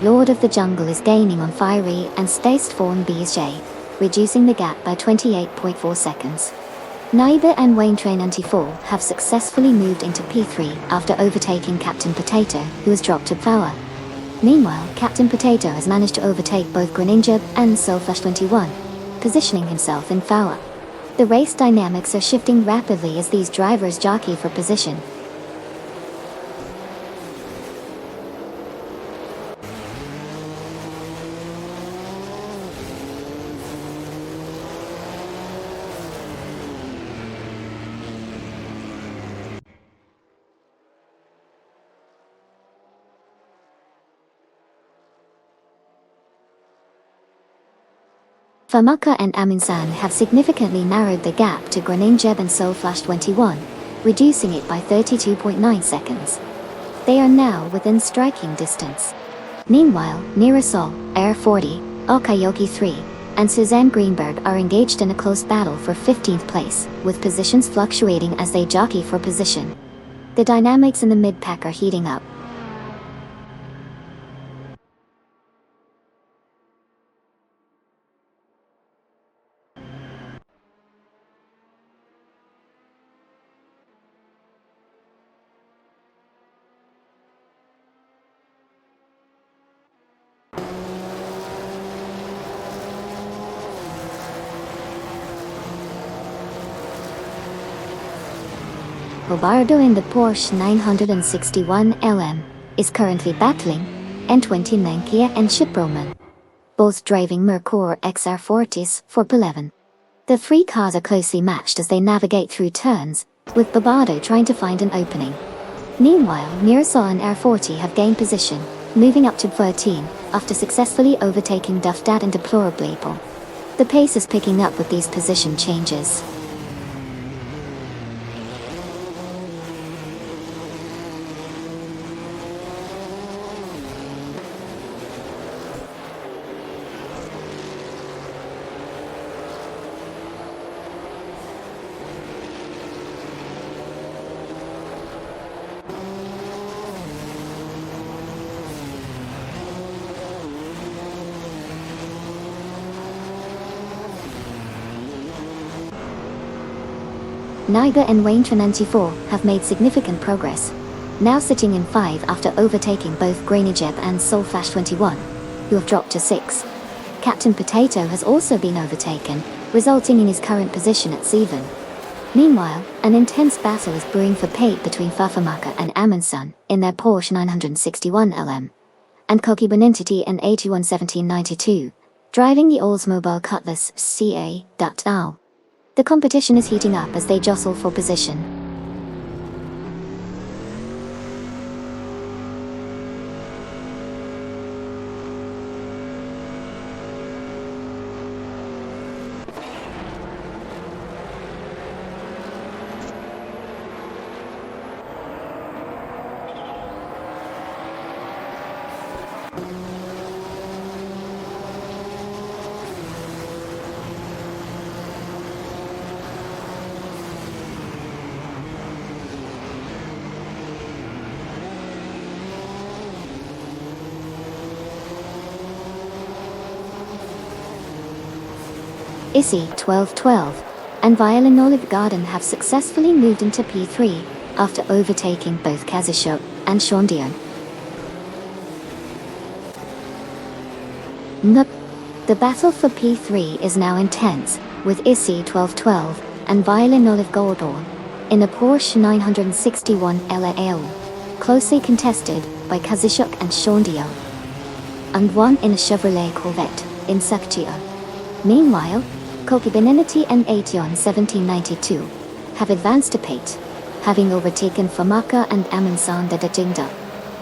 Lord of the Jungle is gaining on Fiery and Staced Fawn BSJ, reducing the gap by 28.4 seconds. Naibe and Wayne Train 94 have successfully moved into P3 after overtaking Captain Potato, who has dropped to power. Meanwhile, Captain Potato has managed to overtake both Greninja and Soulflash 21, positioning himself in power. The race dynamics are shifting rapidly as these drivers jockey for position. Famaka and Amundsen have significantly narrowed the gap to Groningen and Solflash 21, reducing it by 32.9 seconds. They are now within striking distance. Meanwhile, Mirasol, Air 40, Okayoki 3, and Suzanne Greenberg are engaged in a close battle for 15th place, with positions fluctuating as they jockey for position. The dynamics in the mid-pack are heating up. Robardo in the Porsche 961 LM is currently battling N29 Kia and Schiproman, both driving Merkur XR40s for P11. The three cars are closely matched as they navigate through turns, with Robardo trying to find an opening. Meanwhile, Mirasol and Air 40 have gained position, moving up to 13 after successfully overtaking Duffdad and Deplorable. The pace is picking up with these position changes. Niger and Wayne 94 have made significant progress, now sitting in 5 after overtaking both Groningen and Solflash 21, who have dropped to 6. Captain Potato has also been overtaken, resulting in his current position at 7. Meanwhile, an intense battle is brewing for Pate between Fafamaka and Amundsen in their Porsche 961 LM, and Koki Benintiti and 811792, driving the Oldsmobile Cutlass CA.AL. The competition is heating up as they jostle for position. Issy 1212 and Violin Olive Garden have successfully moved into P3 after overtaking both Kazashok and Shondion. The battle for P3 is now intense, with Issy 1212 and Violin Olive Garden in the Porsche 961 LAL, closely contested by Kazashok and Shondion, and one in a Chevrolet Corvette in Sakchia. Meanwhile, Koki Beninity and 811792 have advanced to Pate, having overtaken Famaka and Amundsen de Dejingda.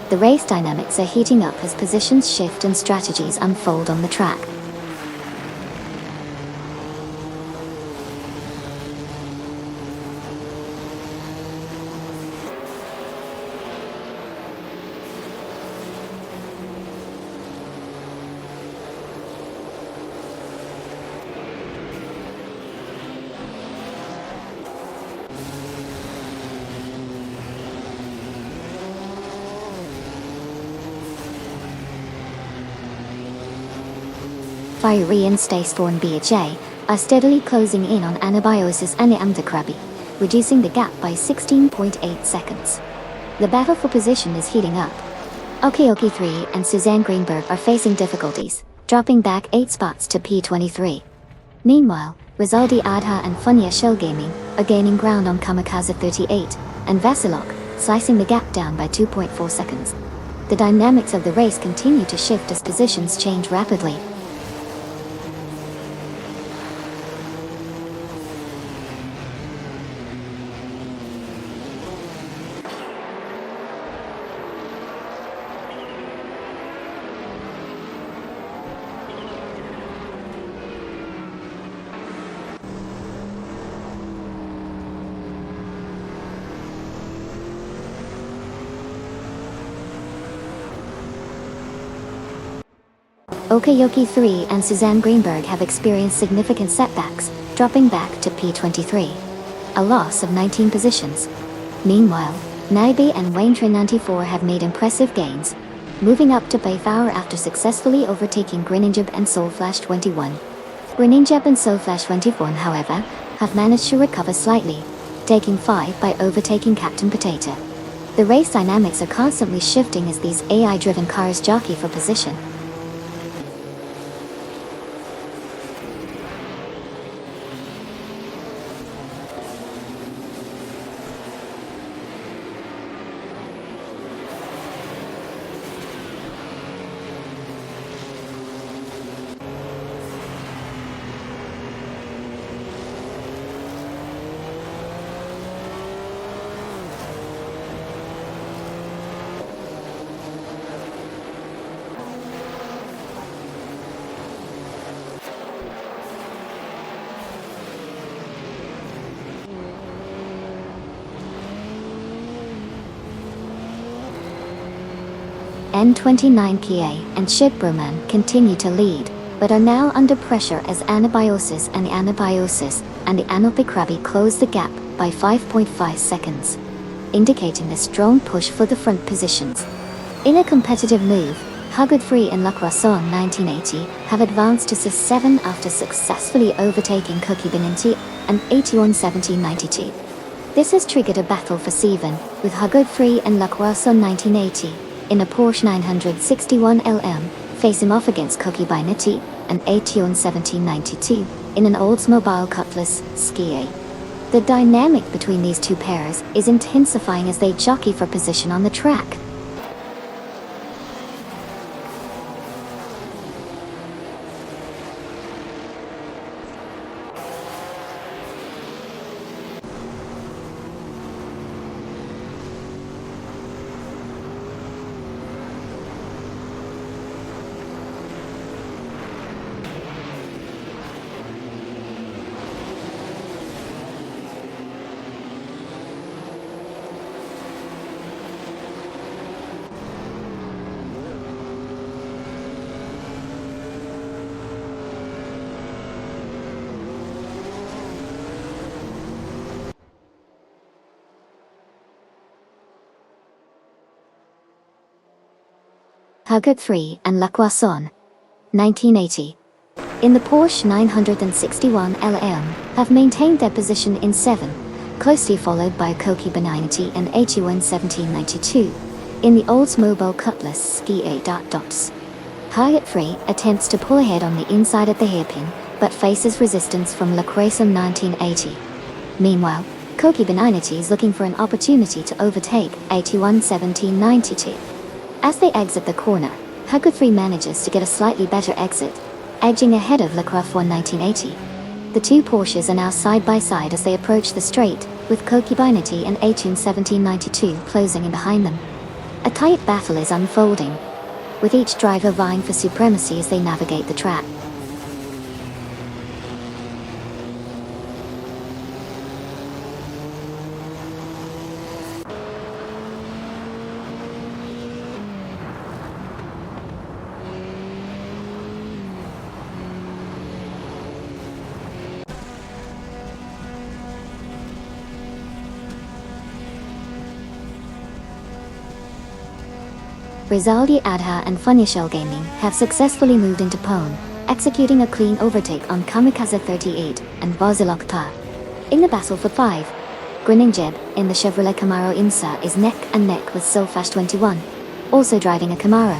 The race dynamics are heating up as positions shift and strategies unfold on the track. Fiery and Staceborn BHA are steadily closing in on Anabiosis and Amdakrabi, reducing the gap by 16.8 seconds. The battle for position is heating up. Okayoki 3 and Suzanne Greenberg are facing difficulties, dropping back 8 spots to P23. Meanwhile, Rizaldi Adha and Funya Shell Gaming are gaining ground on Kamikaze 38 and Vasilok, slicing the gap down by 2.4 seconds. The dynamics of the race continue to shift as positions change rapidly. Okayoki 3 and Suzanne Greenberg have experienced significant setbacks, dropping back to P23. A loss of 19 positions. Meanwhile, Naibe and Waintre 94 have made impressive gains, moving up to P4 after successfully overtaking Greninjab and Soulflash 21. Greninjab and Soulflash 21, however, have managed to recover slightly, taking 5 by overtaking Captain Potato. The race dynamics are constantly shifting as these AI-driven cars jockey for position. N29 Kia and Shibroman continue to lead, but are now under pressure as Anabiosis and the Anopikrabi close the gap by 5.5 seconds, indicating a strong push for the front positions. In a competitive move, Godfrey and La Croissant 1980 have advanced to C7 after successfully overtaking Cookie Beninti and 81 1792. This has triggered a battle for C7, with Godfrey and La Croissant 1980 in a Porsche 961 LM, facing off against Cookie Beninti and 81 1792 in an Oldsmobile Cutlass Ski. The dynamic between these two pairs is intensifying as they jockey for position on the track. Godfrey and La Croissant 1980 in the Porsche 961 LM have maintained their position in 7, closely followed by Cookie Beninti and 81 1792 in the Oldsmobile Cutlass Ski. Godfrey attempts to pull ahead on the inside at the hairpin, but faces resistance from La Croissant 1980. Meanwhile, Cookie Beninti is looking for an opportunity to overtake 81 1792. As they exit the corner, Godfrey manages to get a slightly better exit, edging ahead of La Croissant 1980. The two Porsches are now side by side as they approach the straight, with Cookie Beninti and 81 1792 closing in behind them. A tight battle is unfolding, with each driver vying for supremacy as they navigate the track. Rizaldi Adha and Funnyshell Gaming have successfully moved into Pone, executing a clean overtake on Kamikaze 38 and Basilok Ta. In the battle for 5, Greninjab in the Chevrolet Camaro Imsa is neck and neck with Soulflash 21, also driving a Camaro,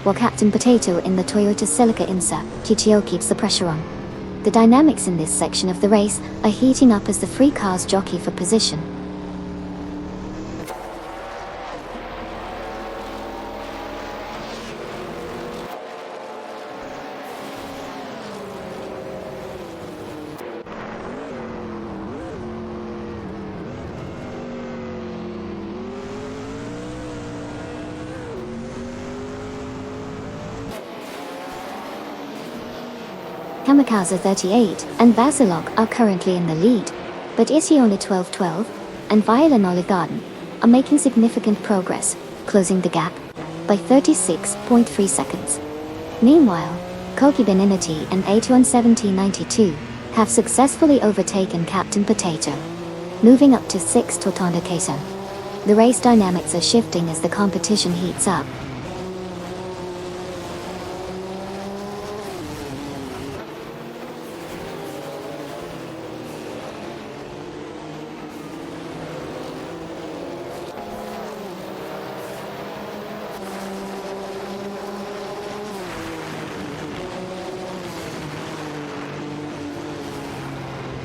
while Captain Potato in the Toyota Celica Imsa, Kichio keeps the pressure on. The dynamics in this section of the race are heating up as the three cars jockey for position. Kamikaze 38 and Basilok are currently in the lead, but Isione 1212 and Violet Olive Garden are making significant progress, closing the gap by 36.3 seconds. Meanwhile, Koki Beninity and A21792 have successfully overtaken Captain Potato, moving up to 6th to Tonda Queso. The race dynamics are shifting as the competition heats up.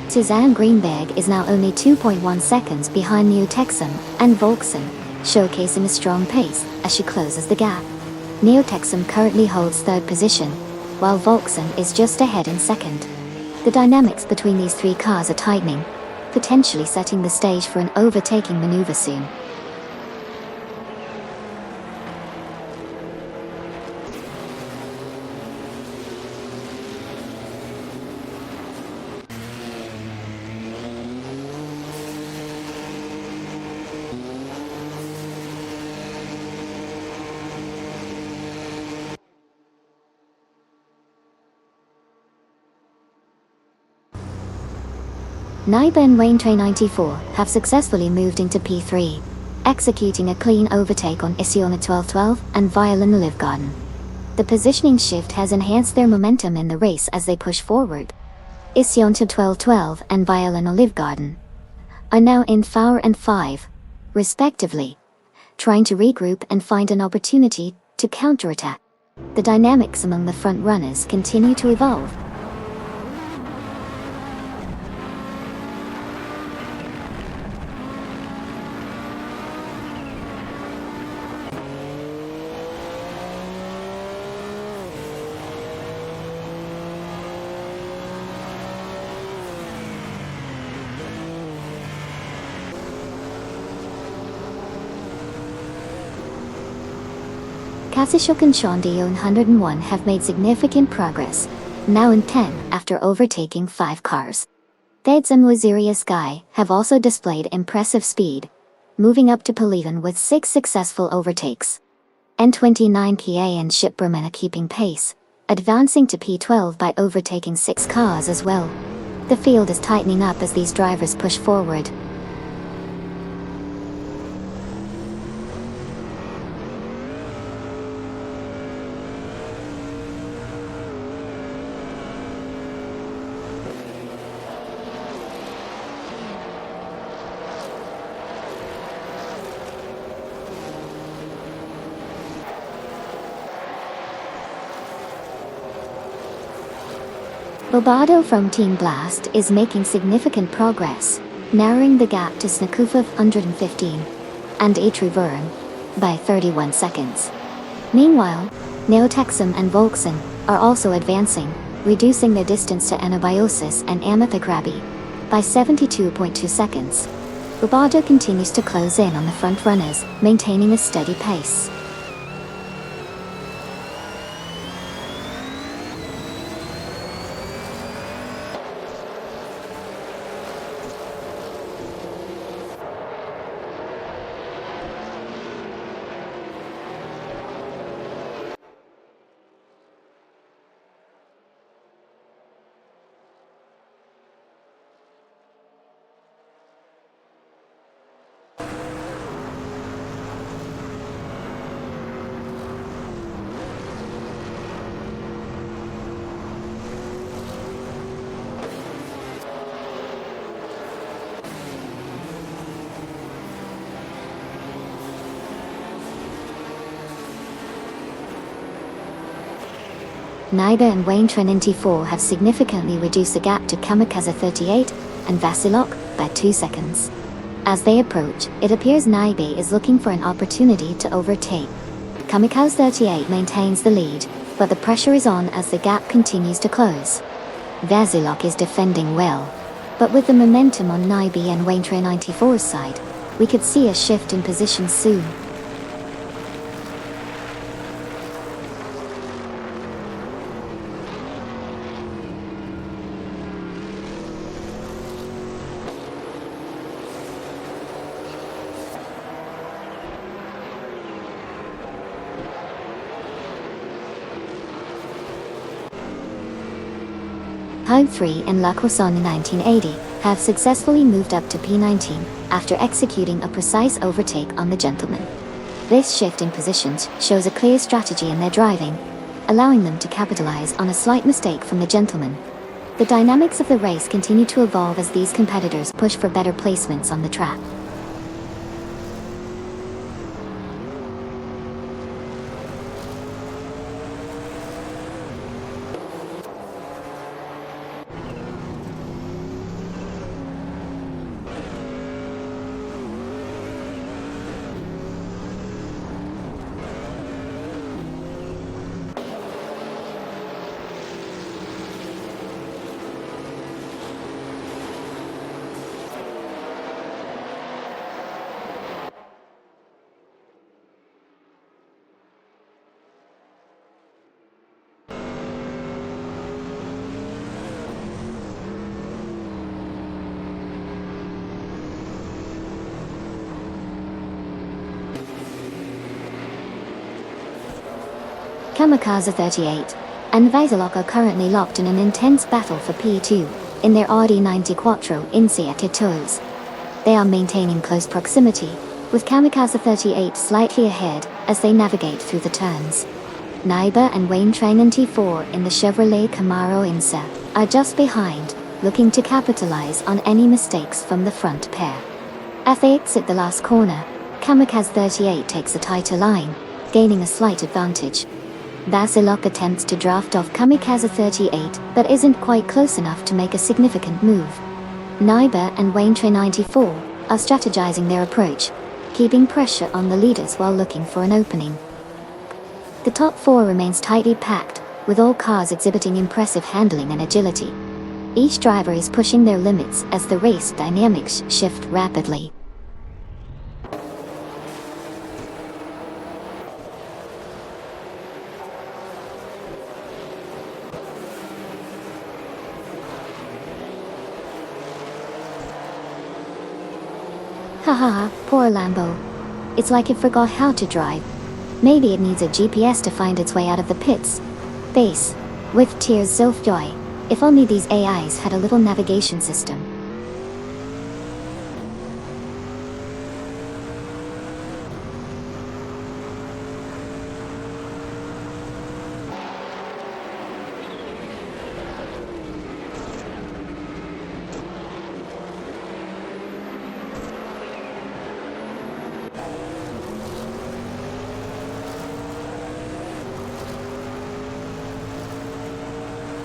Suzanne Greenberg is now only 2.1 seconds behind Neo-Texan and Volksen, showcasing a strong pace as she closes the gap. Neo-Texan currently holds 3rd position, while Volksen is just ahead in 2nd. The dynamics between these three cars are tightening, potentially setting the stage for an overtaking maneuver soon. Naiba and Waintrain 94 have successfully moved into P3, executing a clean overtake on Isiona 1212 and Violin Olivgarden. The positioning shift has enhanced their momentum in the race as they push forward. Isiona 1212 and Violin Olivgarden are now in 4 and 5, respectively, trying to regroup and find an opportunity to counterattack. The dynamics among the front runners continue to evolve. Kasishok and Shondi 101 have made significant progress, now in 10 after overtaking 5 cars. Theds and Waziria Sky have also displayed impressive speed, moving up to P11 with 6 successful overtakes. N29PA and Shipberman are keeping pace, advancing to P12 by overtaking 6 cars as well. The field is tightening up as these drivers push forward. Bobado from Team Blast is making significant progress, narrowing the gap to Snakufa 115 and Atruvuren by 31 seconds. Meanwhile, Neotexum and Volksen are also advancing, reducing their distance to Anabiosis and Amethakrabi by 72.2 seconds. Bobado continues to close in on the front runners, maintaining a steady pace. Naiba and Wayne Trinity 4 have significantly reduced the gap to Kamikaze 38 and Vasilok by 2 seconds. As they approach, it appears Naiba is looking for an opportunity to overtake. Kamikaze 38 maintains the lead, but the pressure is on as the gap continues to close. Vasilok is defending well, but with the momentum on Naiba and Wayne 94's side, we could see a shift in position soon. Hug 3 and La Corsa in 1980 have successfully moved up to P19 after executing a precise overtake on the gentleman. This shift in positions shows a clear strategy in their driving, allowing them to capitalize on a slight mistake from the gentleman. The dynamics of the race continue to evolve as these competitors push for better placements on the track. Kamikaze 38 and Vaisalok are currently locked in an intense battle for P2 in their Audi 90 Quattro in Assetto Corsa. They are maintaining close proximity, with Kamikaze 38 slightly ahead as they navigate through the turns. Naiba and Wayne Train 94 in the Chevrolet Camaro Insa are just behind, looking to capitalize on any mistakes from the front pair. As they exit the last corner, Kamikaze 38 takes a tighter line, gaining a slight advantage. Vaisalok attempts to draft off Kamikaze 38 but isn't quite close enough to make a significant move. Naiba and Wayne Train 94 are strategizing their approach, keeping pressure on the leaders while looking for an opening. The top four remains tightly packed, with all cars exhibiting impressive handling and agility. Each driver is pushing their limits as the race dynamics shift rapidly. Haha, poor Lambo. It's like it forgot how to drive. Maybe it needs a GPS to find its way out of the pits. Face, with tears of joy. If only these AIs had a little navigation system.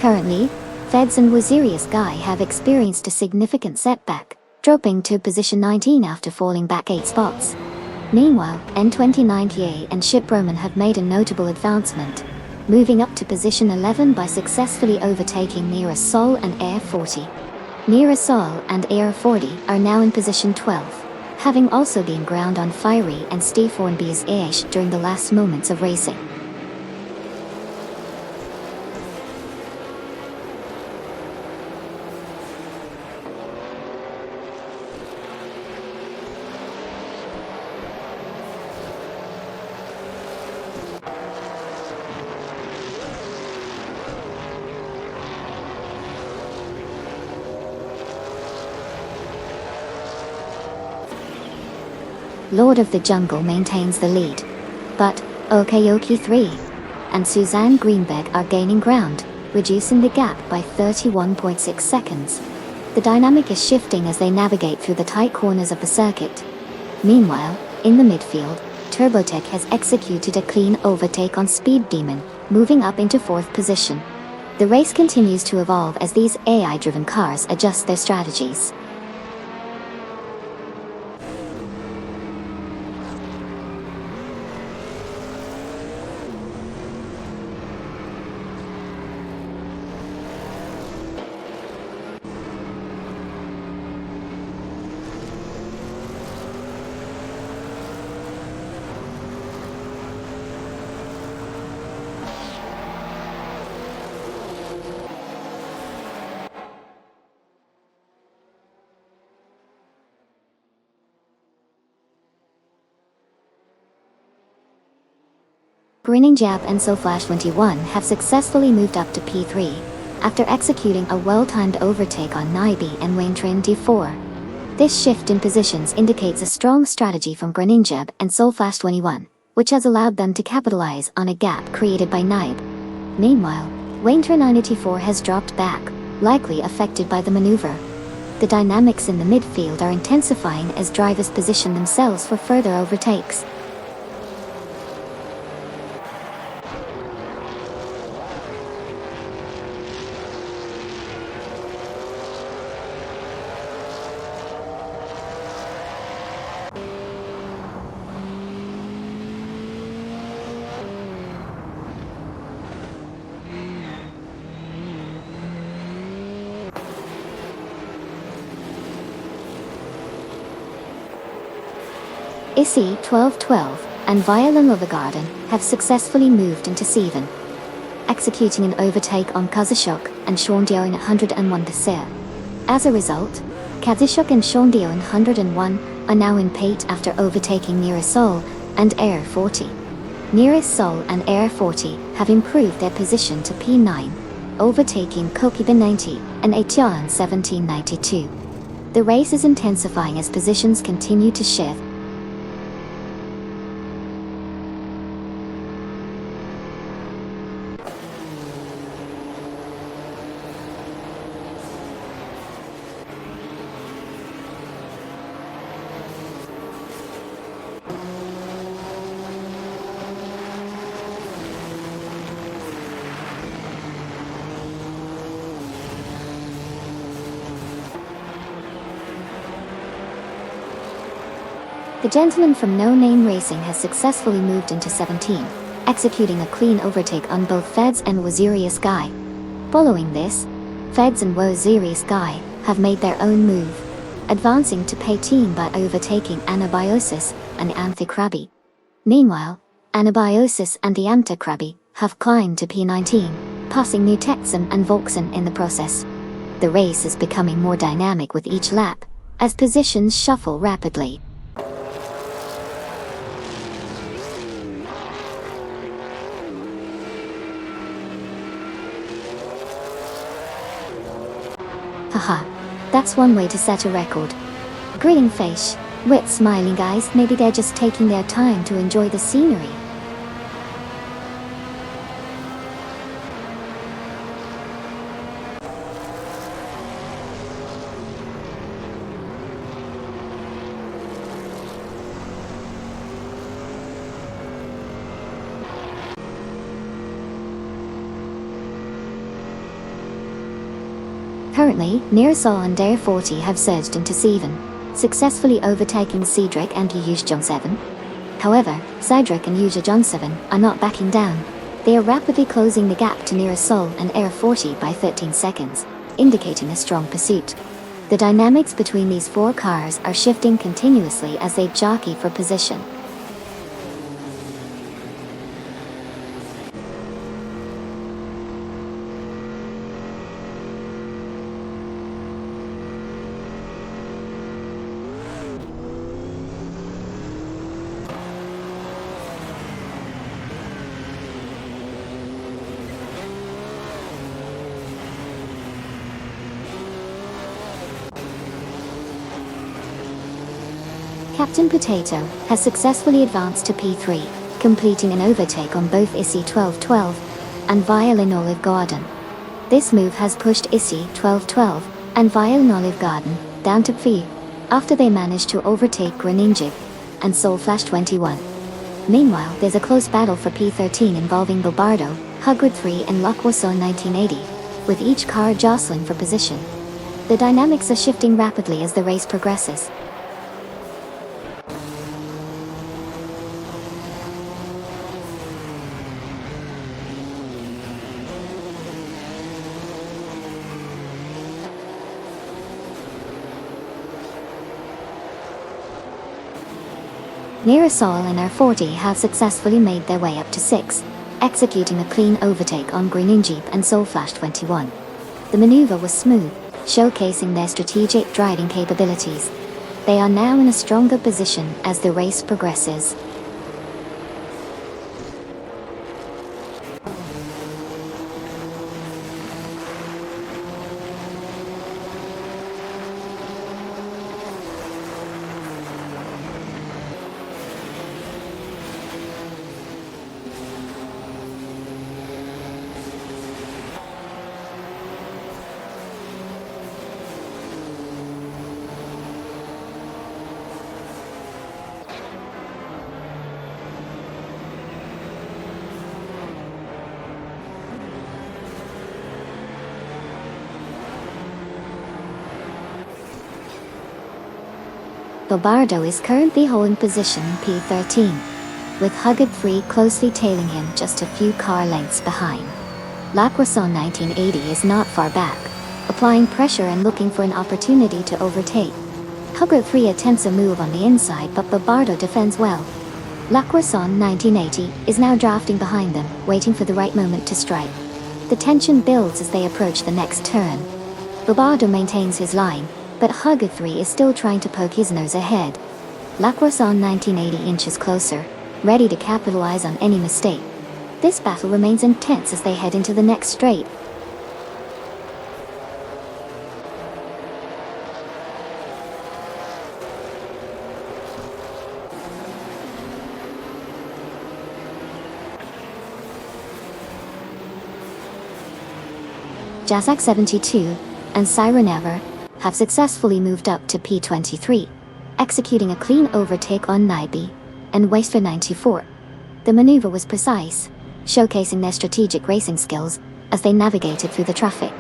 Currently, Feds and Wazirius Guy have experienced a significant setback, dropping to position 19 after falling back 8 spots. Meanwhile, N2090A and Ship Roman have made a notable advancement, moving up to position 11 by successfully overtaking Nira Sol and Air 40. Nira Sol and Air 40 are now in position 12, having also been ground on Fiery and Steve Hornby's Aish during the last moments of racing. Lord of the Jungle maintains the lead, but Okayoki 3 and Suzanne Greenberg are gaining ground, reducing the gap by 31.6 seconds. The dynamic is shifting as they navigate through the tight corners of the circuit. Meanwhile, in the midfield, Turbotech has executed a clean overtake on Speed Demon, moving up into 4th position. The race continues to evolve as these AI-driven cars adjust their strategies. Grinning Jap and SoFlash 21 have successfully moved up to P3, after executing a well-timed overtake on Naibi and Waintrain D4. This shift in positions indicates a strong strategy from Greninja and Soulflash21, which has allowed them to capitalize on a gap created by Naib. Meanwhile, Waintrain 984 has dropped back, likely affected by the maneuver. The dynamics in the midfield are intensifying as drivers position themselves for further overtakes. Issy 1212 and Viola Garden have successfully moved into 7, executing an overtake on Kazushok and Shondio in 101 Desir. As a result, Kazushok and Shondio in 101 are now in Pate after overtaking Nearest Sol and Air 40. Nearest Sol and Air 40 have improved their position to P9, overtaking Kokiba 90 and Etian 1792. The race is intensifying as positions continue to shift. The gentleman from No Name Racing has successfully moved into 17, executing a clean overtake on both Feds and Waziri Sky. Following this, Feds and Waziri Sky have made their own move, advancing to P18 by overtaking Anabiosis and Antikrabi. Meanwhile, Anabiosis and the Antikrabi have climbed to P19, passing Nutexum and Volkson in the process. The race is becoming more dynamic with each lap, as positions shuffle rapidly. Haha, that's one way to set a record. Grinning face, with smiling eyes, maybe they're just taking their time to enjoy the scenery. Currently, Nearsol and Dare 40 have surged into 7, successfully overtaking Cedric and Yuja 7. However, Cedric and Yuja 7 are not backing down. They are rapidly closing the gap to Nearsol and Air 40 by 13 seconds, indicating a strong pursuit. The dynamics between these 4 cars are shifting continuously as they jockey for position. Captain Potato has successfully advanced to P3, completing an overtake on both Issy 1212 and Violin Olive Garden. This move has pushed Issy 1212 and Violin Olive Garden down to P after they managed to overtake Greninja and Soulflash 21. Meanwhile, there's a close battle for P13 involving Bobardo, Hugwood 3 and Lockwason 1980, with each car jostling for position. The dynamics are shifting rapidly as the race progresses. Nearsol and R40 have successfully made their way up to 6, executing a clean overtake on Greninja and Soulflash 21. The maneuver was smooth, showcasing their strategic driving capabilities. They are now in a stronger position as the race progresses. Bobardo is currently holding position P13, with Hugged 3 closely tailing him just a few car lengths behind. La Croissant 1980 is not far back, applying pressure and looking for an opportunity to overtake. Hugged 3 attempts a move on the inside, but Bobardo defends well. La Croissant 1980 is now drafting behind them, waiting for the right moment to strike. The tension builds as they approach the next turn. Bobardo maintains his line, but Hugged 3 is still trying to poke his nose ahead. La Croissant 1980 inches closer, ready to capitalize on any mistake. This battle remains intense as they head into the next straight. Jazak 72 and Siren Ever have successfully moved up to P23, executing a clean overtake on Naibi and Waster 94. The maneuver was precise, showcasing their strategic racing skills as they navigated through the traffic.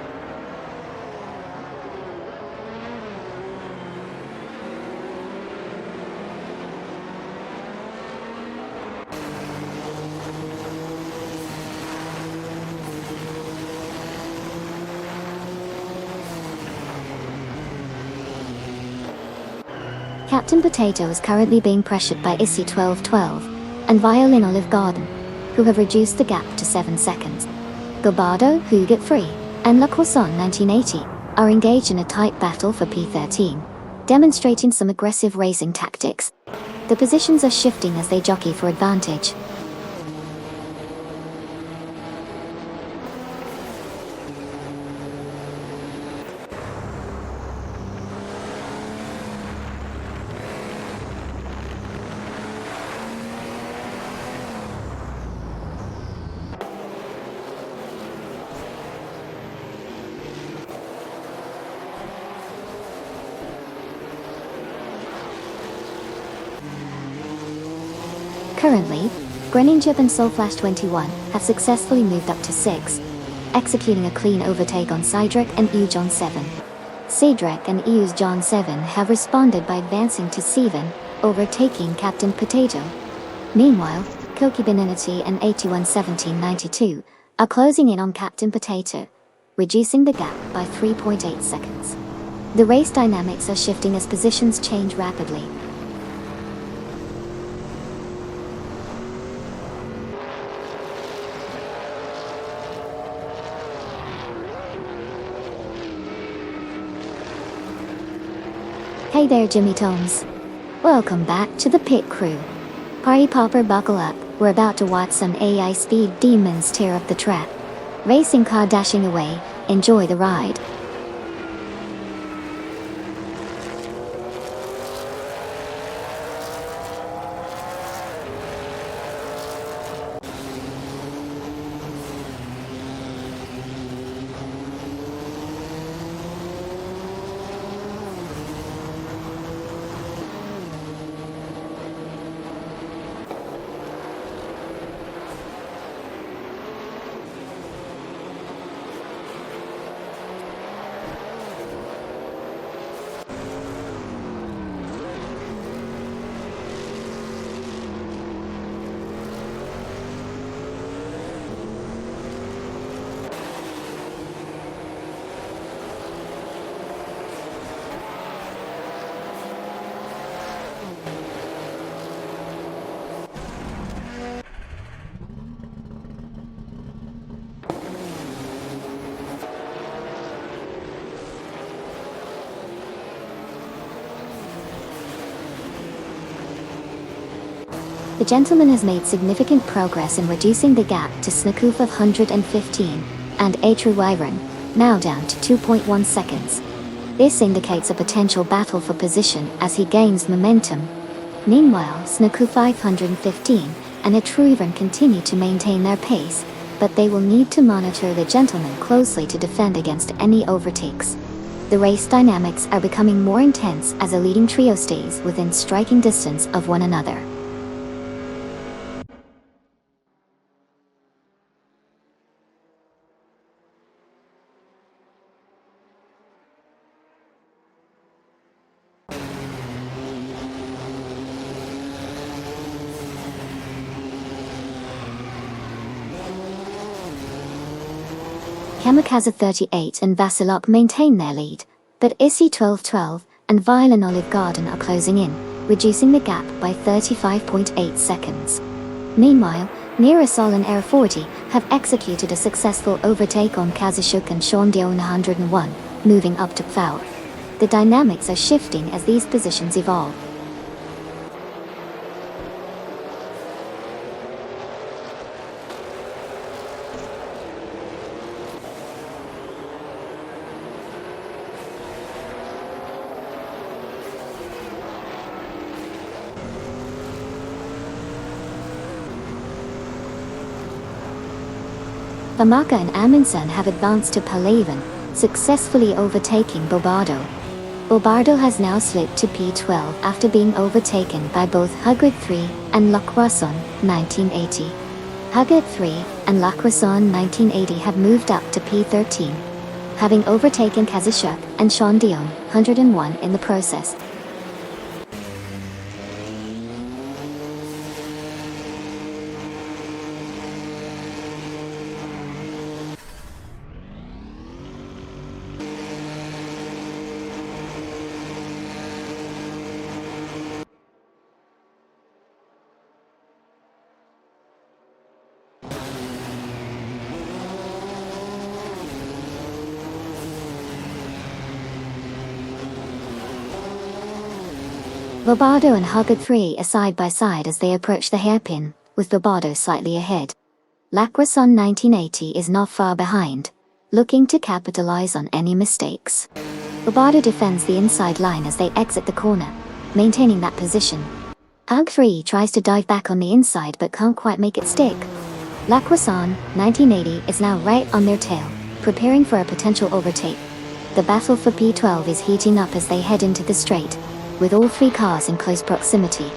Captain Potato is currently being pressured by Issy 1212 and Violin Olive Garden, who have reduced the gap to 7 seconds. Bobardo, Huguet Free, and La Croissant 1980 are engaged in a tight battle for P13, demonstrating some aggressive racing tactics. The positions are shifting as they jockey for advantage. Currently, Greninja and Soulflash 21 have successfully moved up to 6, executing a clean overtake on Cydric and Eujon 7. Cedric and Eujon 7 have responded by advancing to 7, overtaking Captain Potato. Meanwhile, Kokibinity and 811792 are closing in on Captain Potato, reducing the gap by 3.8 seconds. The race dynamics are shifting as positions change rapidly. Hey there, Jimmy Tomes. Welcome back to the pit crew. Party popper, buckle up. We're about to watch some AI speed demons tear up the track. Racing car dashing away. Enjoy the ride. The gentleman has made significant progress in reducing the gap to Snakoof of 115 and Atru Wyvern, now down to 2.1 seconds. This indicates a potential battle for position as he gains momentum. Meanwhile, Snakoof 515 and Atru Wyvern continue to maintain their pace, but they will need to monitor the gentleman closely to defend against any overtakes. The race dynamics are becoming more intense as a leading trio stays within striking distance of one another. Kamikaze 38 and Vasilok maintain their lead, but ISI 1212 and Violin Olive Garden are closing in, reducing the gap by 35.8 seconds. Meanwhile, Mirasol and Air 40 have executed a successful overtake on Kazashuk and Shondion 101, moving up to foul. The dynamics are shifting as these positions evolve. Famaka and Amundsen have advanced to Palaven, successfully overtaking Bobardo. Bobardo has now slipped to P12 after being overtaken by both Hugrid 3 and Lacroisson 1980. Hugrid 3 and Lacroisson 1980 have moved up to P13, having overtaken Kazashuk and Shondion 101 in the process. Bobardo and Hugrid 3 are side by side as they approach the hairpin, with Bobardo slightly ahead. Lacroisson 1980 is not far behind, looking to capitalize on any mistakes. Bobardo defends the inside line as they exit the corner, maintaining that position. Hug 3 tries to dive back on the inside but can't quite make it stick. Lacroisson 1980 is now right on their tail, preparing for a potential overtake. The battle for P12 is heating up as they head into the straight, with all three cars in close proximity.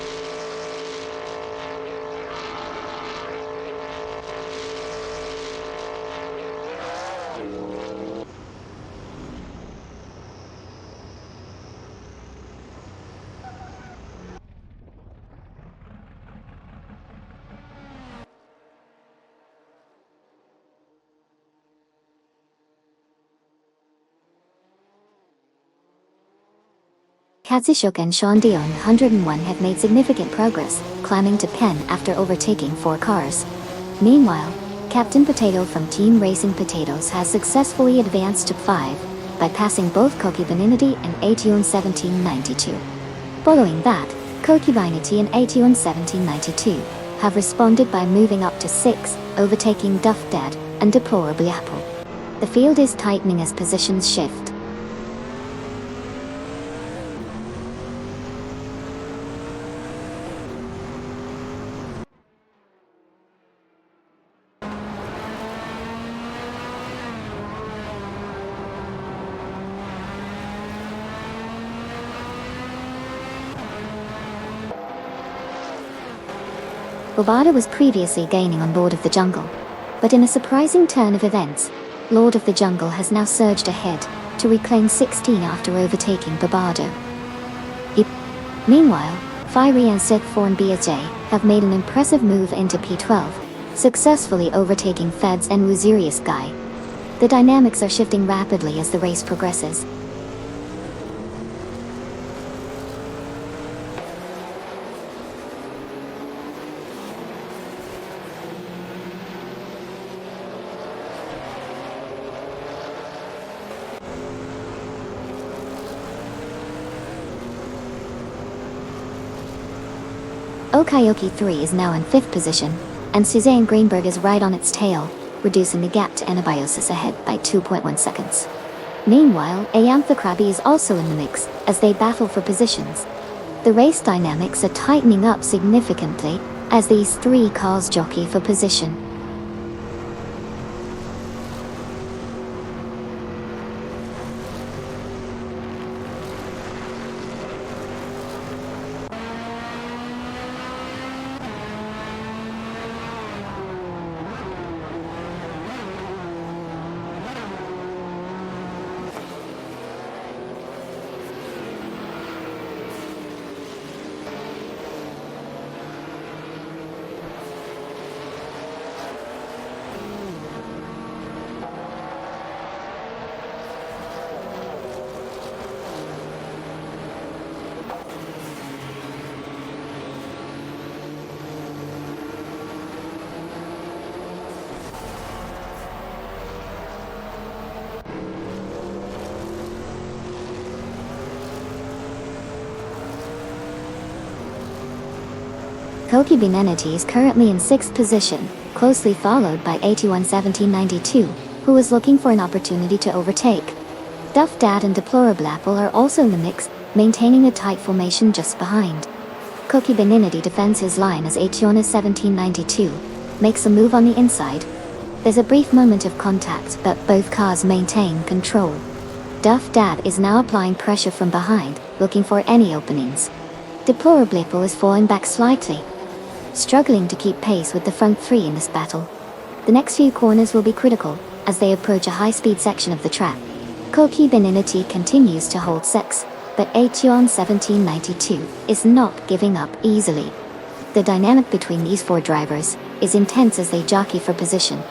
Kazashuk and Shondion 101 have made significant progress, climbing to Pen after overtaking 4 cars. Meanwhile, Captain Potato from Team Racing Potatoes has successfully advanced to 5, by passing both Kokubinity and Ation 1792. Following that, Kokubinity and Ation 1792 have responded by moving up to 6, overtaking Duff Dad and Deplorably Apple. The field is tightening as positions shift. Bobardo was previously gaining on Lord of the Jungle, but in a surprising turn of events, Lord of the Jungle has now surged ahead to reclaim 16 after overtaking Bobardo. Meanwhile, Fiery and Seth and BSJ have made an impressive move into P12, successfully overtaking Feds and Wuzirius Guy. The dynamics are shifting rapidly as the race progresses. Okayoki 3 is now in 5th position, and Suzanne Greenberg is right on its tail, reducing the gap to Anabiosis ahead by 2.1 seconds. Meanwhile, Ayantha Krabi is also in the mix, as they battle for positions. The race dynamics are tightening up significantly, as these 3 cars jockey for position. Koki Benenati is currently in 6th position, closely followed by 811792, who is looking for an opportunity to overtake. Duff Dad and Deplorable Apple are also in the mix, maintaining a tight formation just behind. Koki Benenati defends his line as 811792 makes a move on the inside. There's a brief moment of contact, but both cars maintain control. Duff Dad is now applying pressure from behind, looking for any openings. Deplorable Apple is falling back slightly, struggling to keep pace with the front three in this battle. The next few corners will be critical, as they approach a high-speed section of the track. Koki Benenati continues to hold 6, but 811792 is not giving up easily. The dynamic between these four drivers is intense as they jockey for position.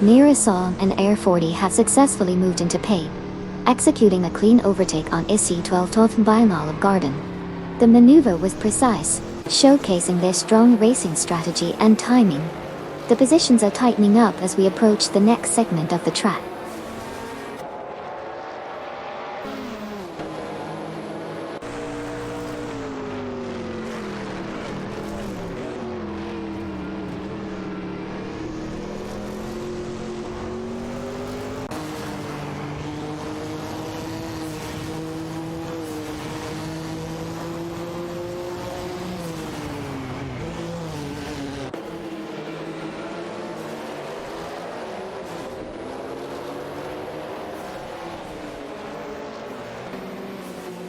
Mirasol and Air 40 have successfully moved into P, executing a clean overtake on SC12 12th by Olive Garden. The maneuver was precise, showcasing their strong racing strategy and timing. The positions are tightening up as we approach the next segment of the track.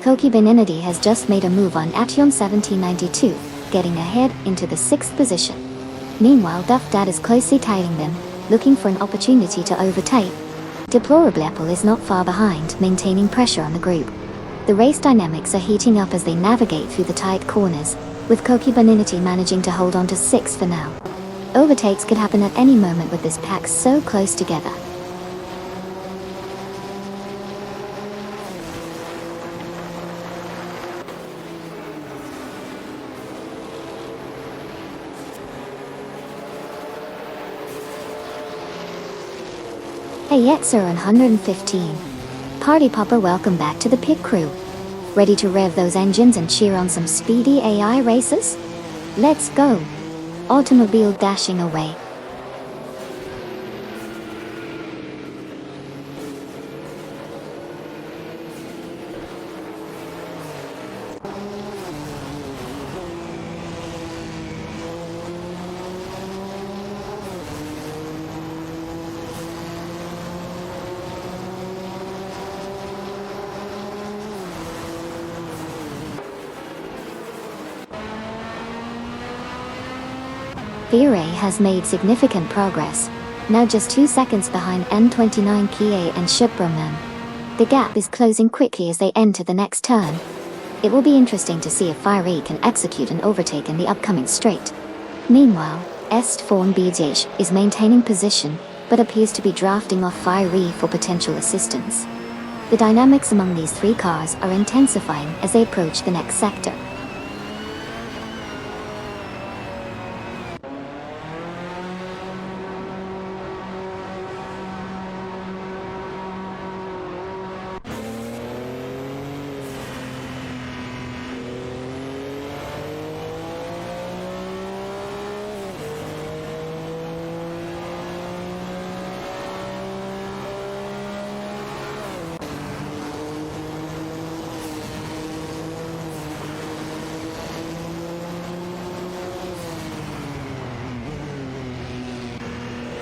Koki Benenati has just made a move on Ation 1792, getting ahead into the 6th position. Meanwhile, Duff Dad is closely tailing them, looking for an opportunity to overtake. Deplorable Apple is not far behind, maintaining pressure on the group. The race dynamics are heating up as they navigate through the tight corners, with Koki Benenati managing to hold on to 6 for now. Overtakes could happen at any moment with this pack so close together. Hey Yetzer 115. Party Popper, welcome back to the pit crew. Ready to rev those engines and cheer on some speedy AI races? Let's go! Automobile dashing away. Vire has made significant progress, now just 2 seconds behind N29 Kia and Shubramman. The gap is closing quickly as they enter the next turn. It will be interesting to see if Vire can execute an overtake in the upcoming straight. Meanwhile, Est4 BJ is maintaining position, but appears to be drafting off Vire for potential assistance. The dynamics among these three cars are intensifying as they approach the next sector.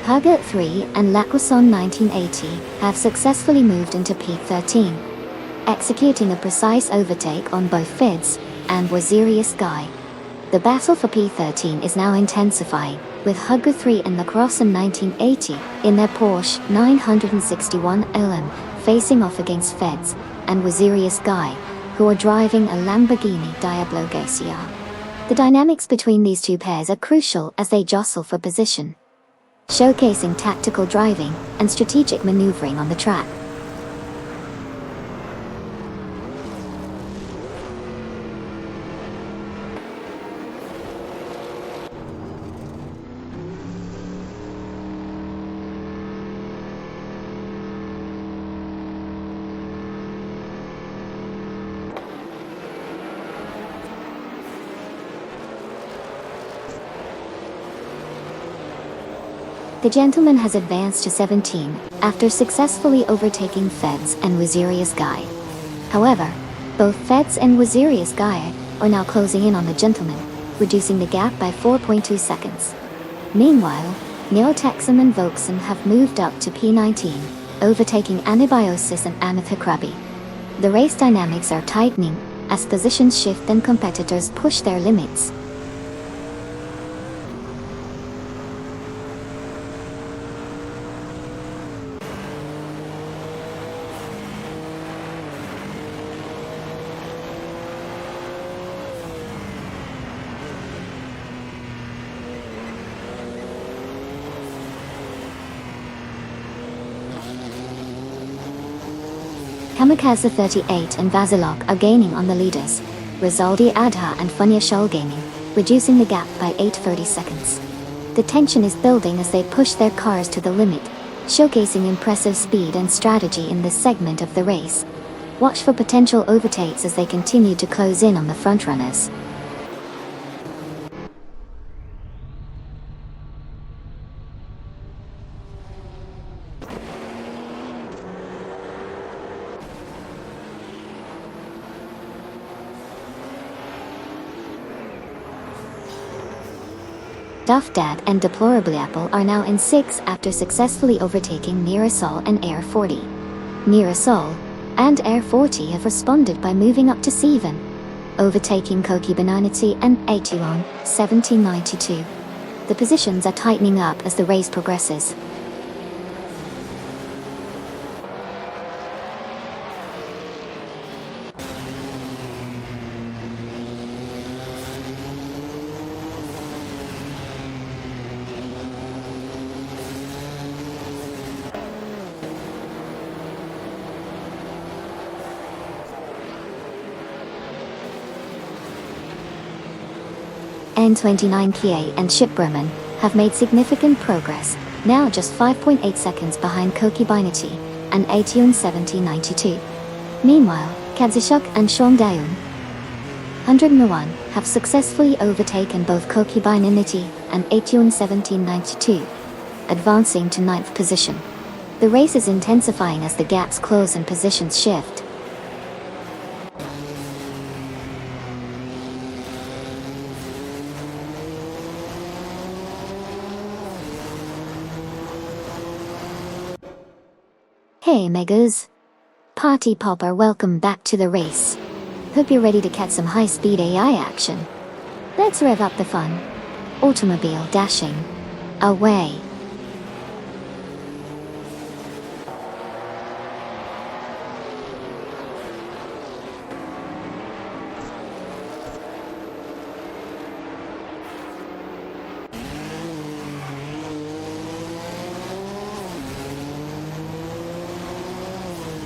Huggett 3 and Lacroson 1980 have successfully moved into P13, executing a precise overtake on both Fids and Wazirius Guy. The battle for P13 is now intensifying, with Huggett 3 and Lacroson 1980 in their Porsche 961 LM facing off against Feds and Wazirius Guy, who are driving a Lamborghini Diablo GCR. The dynamics between these two pairs are crucial as they jostle for position, showcasing tactical driving and strategic maneuvering on the track. The gentleman has advanced to 17 after successfully overtaking Feds and Wazirius Guy. However, both Feds and Wazirius Guy are now closing in on the gentleman, reducing the gap by 4.2 seconds. Meanwhile, Neotexum and Volkson have moved up to P19, overtaking Anabiosis and Amethykrabi. The race dynamics are tightening as positions shift and competitors push their limits. Kamikaze 38 and Vasilok are gaining on the leaders, Rizaldi Adha and Funya Shul gaining, reducing the gap by 8.30 seconds. The tension is building as they push their cars to the limit, showcasing impressive speed and strategy in this segment of the race. Watch for potential overtakes as they continue to close in on the frontrunners. Duff Dad and Deplorably Apple are now in 6th after successfully overtaking Nearasol and Air 40. Nearasol and Air 40 have responded by moving up to 7, overtaking Koki Bananity and Atuon 1792. The positions are tightening up as the race progresses. N29 Kia and Shipberman have made significant progress, now just 5.8 seconds behind Koki Binati and Atuon 1792. Meanwhile, Kadzishuk and Shongdaeun 101 have successfully overtaken both Koki Binati and Atuon 1792, advancing to 9th position. The race is intensifying as the gaps close and positions shift. Hey Megas! Party Popper, welcome back to the race. Hope you're ready to catch some high-speed AI action. Let's rev up the fun. Automobile dashing. Away.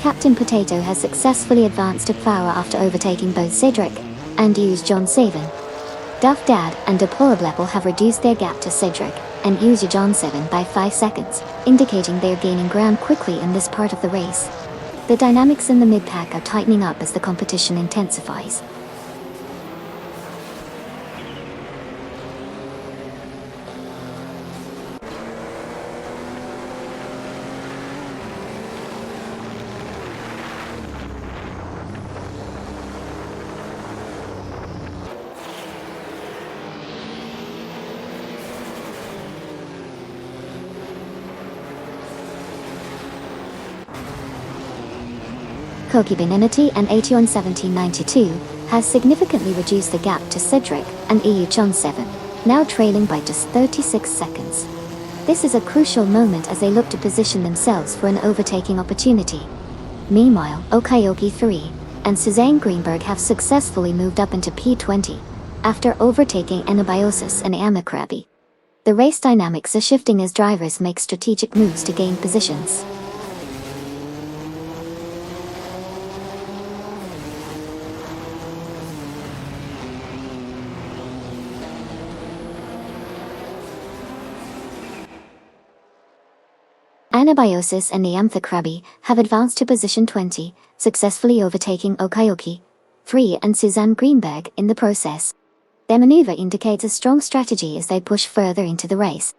Captain Potato has successfully advanced to power after overtaking both Cedric and Use John Seven. Duff Dad and Deplorable Apple have reduced their gap to Cedric and Use John 7 by 5 seconds, indicating they are gaining ground quickly in this part of the race. The dynamics in the mid-pack are tightening up as the competition intensifies. Koki Benenity and Atuon 1792 has significantly reduced the gap to Cedric and EU Chon 7, now trailing by just 36 seconds. This is a crucial moment as they look to position themselves for an overtaking opportunity. Meanwhile, Okayoki 3 and Suzanne Greenberg have successfully moved up into P20 after overtaking Anabiosis and Amakrabi. The race dynamics are shifting as drivers make strategic moves to gain positions. Anabiosis and Neamthakrabi have advanced to position 20, successfully overtaking Okayoki 3 and Suzanne Greenberg in the process. Their maneuver indicates a strong strategy as they push further into the race.